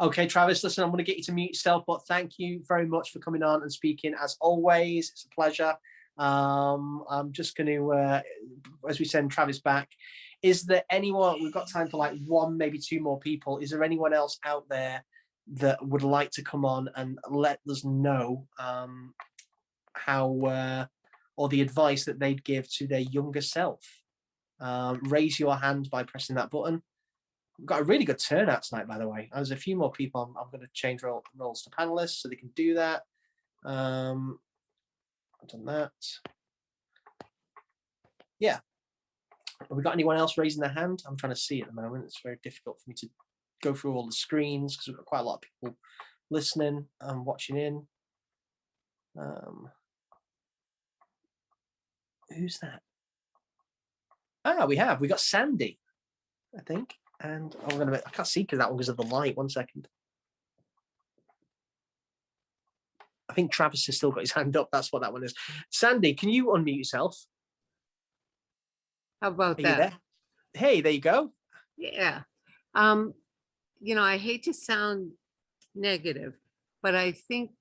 Okay, Travis, listen, I'm going to get you to mute yourself, but thank you very much for coming on and speaking. As always, it's a pleasure. I'm just going to, as we send Travis back, is there anyone, we've got time for like one, maybe two more people. Is there anyone else out there that would like to come on and let us know how, or the advice that they'd give to their younger self? Raise your hand by pressing that button. We've got a really good turnout tonight, by the way. There's a few more people. I'm going to change roles to panelists so they can do that. I've done that. Yeah. Have we got anyone else raising their hand? I'm trying to see at the moment. It's very difficult for me to go through all the screens because we've got quite a lot of people listening and watching in. Who's that? We got Sandy, I think. And I can't see because of the light. 1 second. I think Travis has still got his hand up. That's what that one is. Sandy, can you unmute yourself? How about Are that? You there? Hey, there you go. Yeah. I hate to sound negative, but I think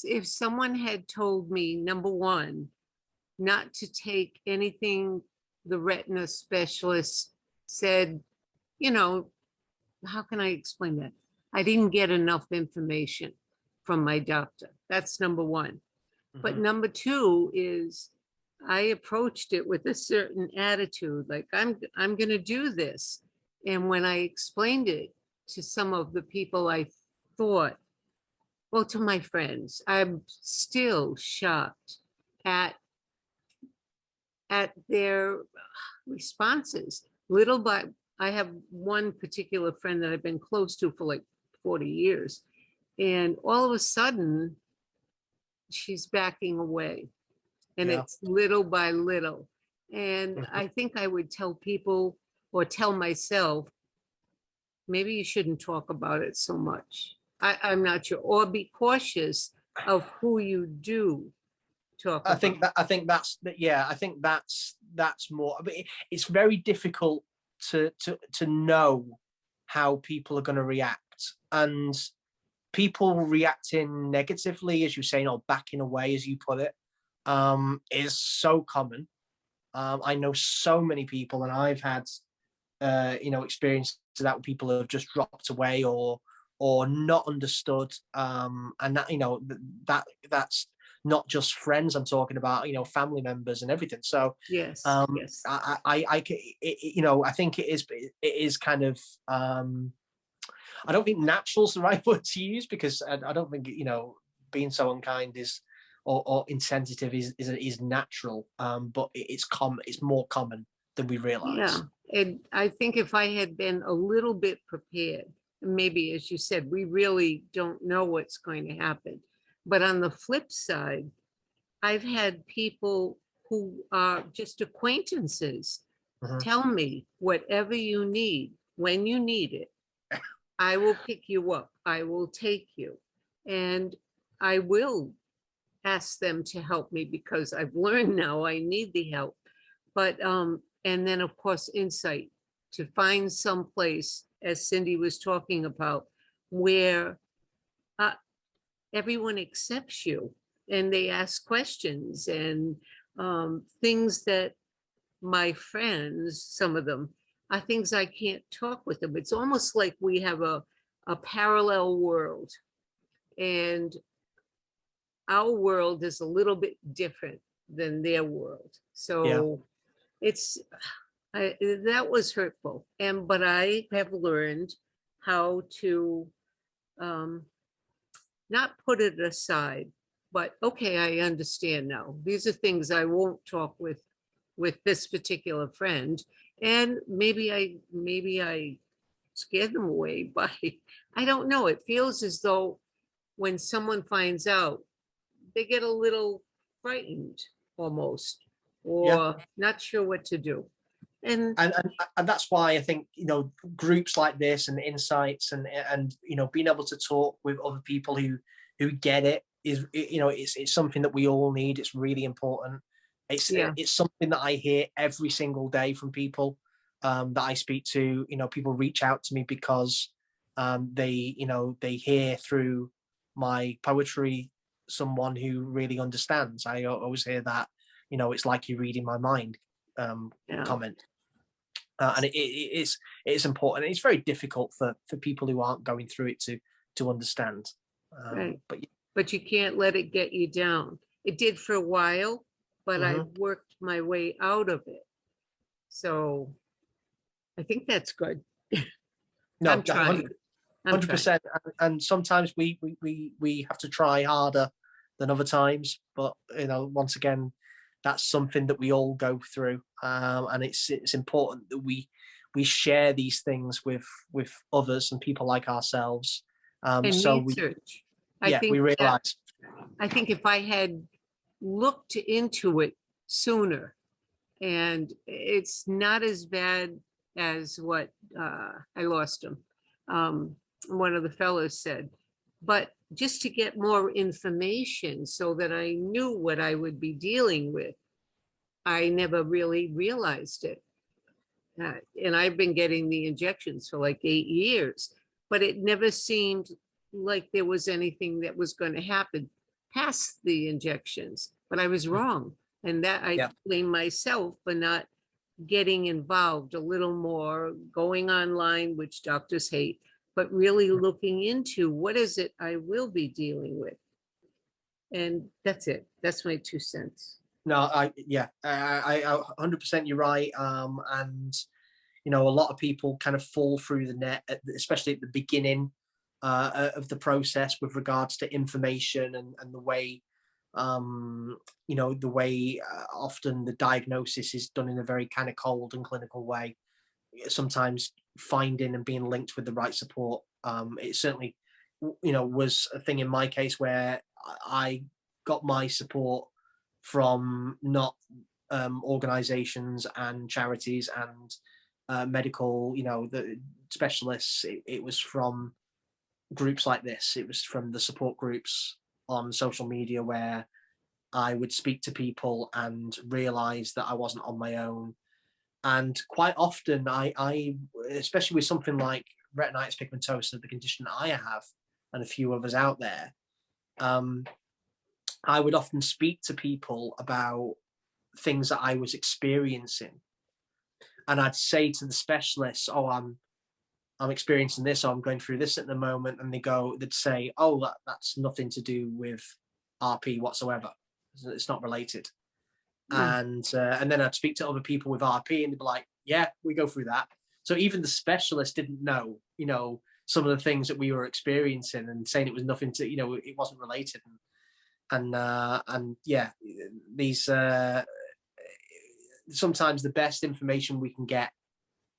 if someone had told me, number one, not to take anything the retina specialist said, how can I explain that? I didn't get enough information from my doctor. That's number one. But number two is I approached it with a certain attitude, like I'm going to do this. And when I explained it to some of the people I thought, well, to my friends, I'm still shocked at their responses. I have one particular friend that I've been close to for like 40 years. And all of a sudden, she's backing away. And it's little by little. And I think I would tell people or tell myself, maybe you shouldn't talk about it so much. I'm not sure. Or be cautious of who you do talk about. I think that's more. I mean, it's very difficult to know how people are going to react, and people reacting negatively, as you're saying, or backing away, as you put it, is so common. I know so many people, and I've had experiences that people have just dropped away or not understood, and that that's not just friends. I'm talking about family members and everything. So yes. I think it is kind of I don't think natural is the right word to use, because I don't think being so unkind is or insensitive is natural, but it's more common than we realize. Yeah, and I think if I had been a little bit prepared, maybe as you said, we really don't know what's going to happen. But on the flip side, I've had people who are just acquaintances Mhm. tell me whatever you need, when you need it, I will pick you up. I will take you. And I will ask them to help me because I've learned now I need the help. But and then of course insight to find some place, as Cindy was talking about, where everyone accepts you and they ask questions and things that my friends, some of them, are things I can't talk with them. It's almost like we have a parallel world, and our world is a little bit different than their world. So it's that was hurtful. But I have learned how to not put it aside, but okay, I understand now. These are things I won't talk with this particular friend. And maybe I scared them away by, I don't know. It feels as though when someone finds out, they get a little frightened almost, or not sure what to do. And that's why I think, groups like this and insights and being able to talk with other people who get it is, it's something that we all need. It's really important. It's something that I hear every single day from people that I speak to. People reach out to me because they hear through my poetry someone who really understands. I always hear that, it's like you're reading my mind comment. And it's important. It's very difficult for people who aren't going through it to understand. right. But you can't let it get you down. It did for a while, but I worked my way out of it. So I think that's good. No, I'm trying. 100%. And sometimes we have to try harder than other times. But once again, that's something that we all go through, and it's important that we share these things with others and people like ourselves. And so research. we realize. I think if I had looked into it sooner, and it's not as bad as what I lost him. One of the fellows said, but just to get more information so that I knew what I would be dealing with, I never really realized it. And I've been getting the injections for like 8 years, but it never seemed like there was anything that was going to happen past the injections. But I was wrong. And that I blame myself for not getting involved a little more, going online, which doctors hate, but really looking into what is it I will be dealing with. And that's it. That's my 2 cents. No, I 100% you're right. And a lot of people kind of fall through the net, especially at the beginning of the process with regards to information and the way, the way often the diagnosis is done in a very kind of cold and clinical way. Sometimes finding and being linked with the right support. It certainly, was a thing in my case where I got my support from not organizations and charities and medical, the specialists. It was from groups like this. It was from the support groups on social media where I would speak to people and realize that I wasn't on my own. And quite often I especially with something like retinitis pigmentosa, the condition that I have and a few others out there, I would often speak to people about things that I was experiencing. And I'd say to the specialists, oh, I'm experiencing this, or I'm going through this at the moment. And they'd say, oh, that's nothing to do with RP whatsoever. It's not related. And then I'd speak to other people with RP and they'd be like, yeah, we go through that. So even the specialist didn't know, some of the things that we were experiencing and saying it was nothing to, it wasn't related. And yeah, these sometimes the best information we can get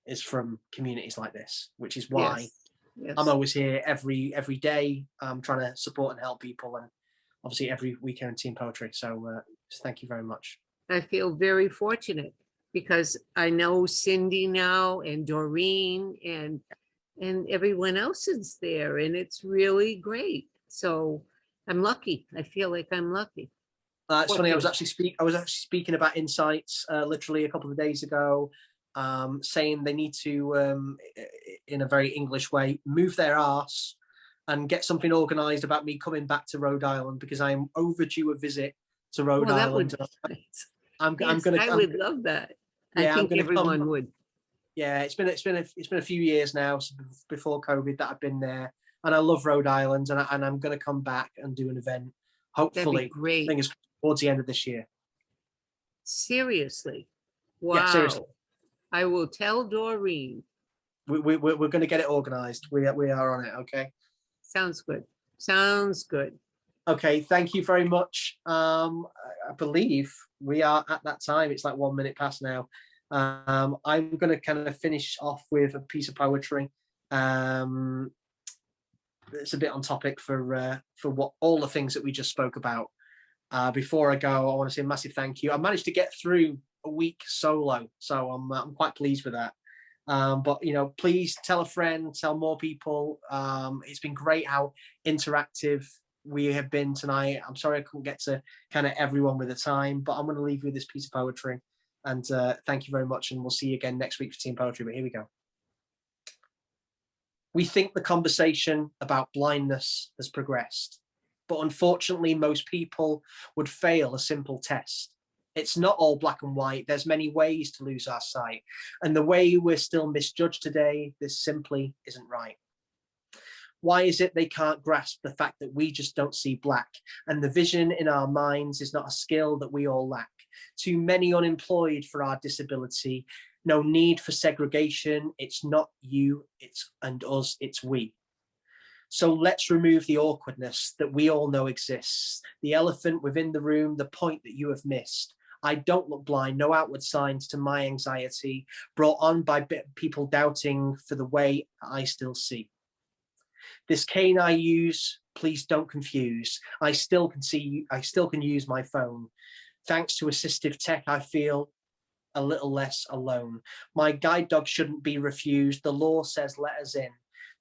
is from communities like this, which is why Yes. Yes. I'm always here every day, trying to support and help people, and obviously every weekend in Team Poetry. So just thank you very much. I feel very fortunate because I know Cindy now and Doreen and everyone else is there, and it's really great. So I'm lucky. I feel like I'm lucky. It's funny. I was Fortunate. actually speaking about Insights literally a couple of days ago, saying they need to, in a very English way, move their arse and get something organised about me coming back to Rhode Island, because I am overdue a visit to Rhode Well, that Island. would be nice. I'm Yes, gonna. I would love that. I Yeah, I'm think gonna come. everyone would. Yeah, it's been a few years now before COVID that I've been there, and I love Rhode Island, and I'm going to come back and do an event. That'd be Hopefully, great. fingers crossed, towards the end of this year. Seriously. Yeah, seriously. Wow. I will tell Doreen. We're going to get it organised. We are on it. Okay. Sounds good. Sounds good. Okay. Thank you very much. I believe we are at that time. It's like 1 minute past now. I'm going to kind of finish off with a piece of poetry. It's a bit on topic for what all the things that we just spoke about. Before I go, I want to say a massive thank you. I managed to get through a week solo, so I'm quite pleased with that. But please tell a friend, tell more people. It's been great how interactive we have been tonight. I'm sorry I couldn't get to kind of everyone with the time, but I'm going to leave you with this piece of poetry. And thank you very much, and we'll see you again next week for Team Poetry. But here we go. We think the conversation about blindness has progressed, but unfortunately, most people would fail a simple test. It's not all black and white. There's many ways to lose our sight. And the way we're still misjudged today, this simply isn't right. Why is it they can't grasp the fact that we just don't see black, and the vision in our minds is not a skill that we all lack? Too many unemployed for our disability. No need for segregation. It's not you, it's and us, it's we. So let's remove the awkwardness that we all know exists. The elephant within the room, the point that you have missed. I don't look blind, no outward signs to my anxiety, brought on by people doubting for the way I still see. This cane I use, please don't confuse. I still can use my phone. Thanks to assistive tech, I feel a little less alone. My guide dog shouldn't be refused. The law says let us in.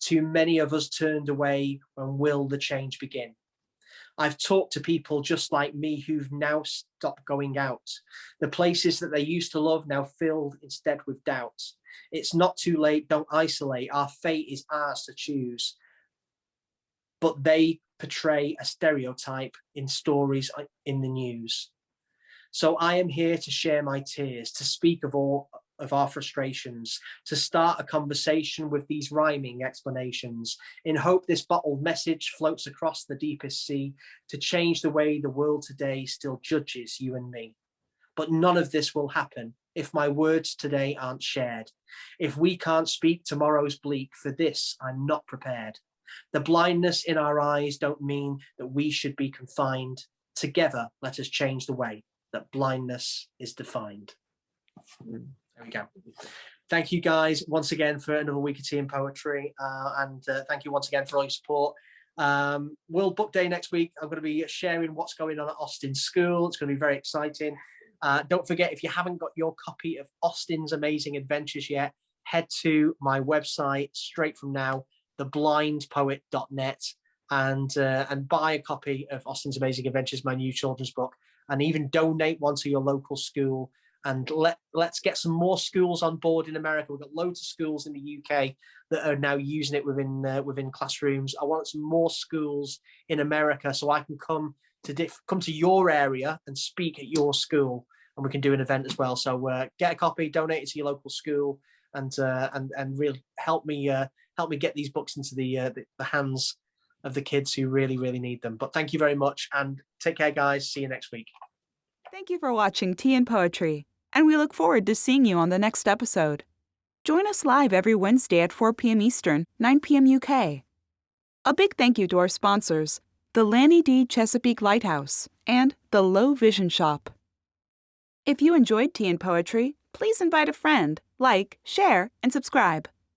Too many of us turned away. When will the change begin? I've talked to people just like me who've now stopped going out. The places that they used to love now filled instead with doubt. It's not too late, don't isolate. Our fate is ours to choose. But they portray a stereotype in stories in the news. So I am here to share my tears, to speak of all of our frustrations, to start a conversation with these rhyming explanations, in hope this bottled message floats across the deepest sea to change the way the world today still judges you and me. But none of this will happen if my words today aren't shared. If we can't speak tomorrow's bleak, for this I'm not prepared. The blindness in our eyes don't mean that we should be confined. Together, let us change the way that blindness is defined. There we go. Thank you guys once again for another week of Team Poetry, and thank you once again for all your support. World Book Day next week. I'm going to be sharing what's going on at Austin School. It's going to be very exciting. Don't forget, if you haven't got your copy of Austin's Amazing Adventures yet, head to my website straight from now, theblindpoet.net, and buy a copy of Austin's Amazing Adventures, my new children's book, and even donate one to your local school. And let's get some more schools on board in America. We've got loads of schools in the UK that are now using it within classrooms. I want some more schools in America so I can come to your area and speak at your school, and we can do an event as well. So get a copy, donate it to your local school, and really help me get these books into the hands of the kids who really, really need them. But thank you very much, and take care, guys. See you next week. Thank you for watching Tea and Poetry, and we look forward to seeing you on the next episode. Join us live every Wednesday at 4 p.m. Eastern, 9 p.m. UK. A big thank you to our sponsors, the Lanny D. Chesapeake Lighthouse and the Low Vision Shop. If you enjoyed Tea and Poetry, please invite a friend, like, share, and subscribe.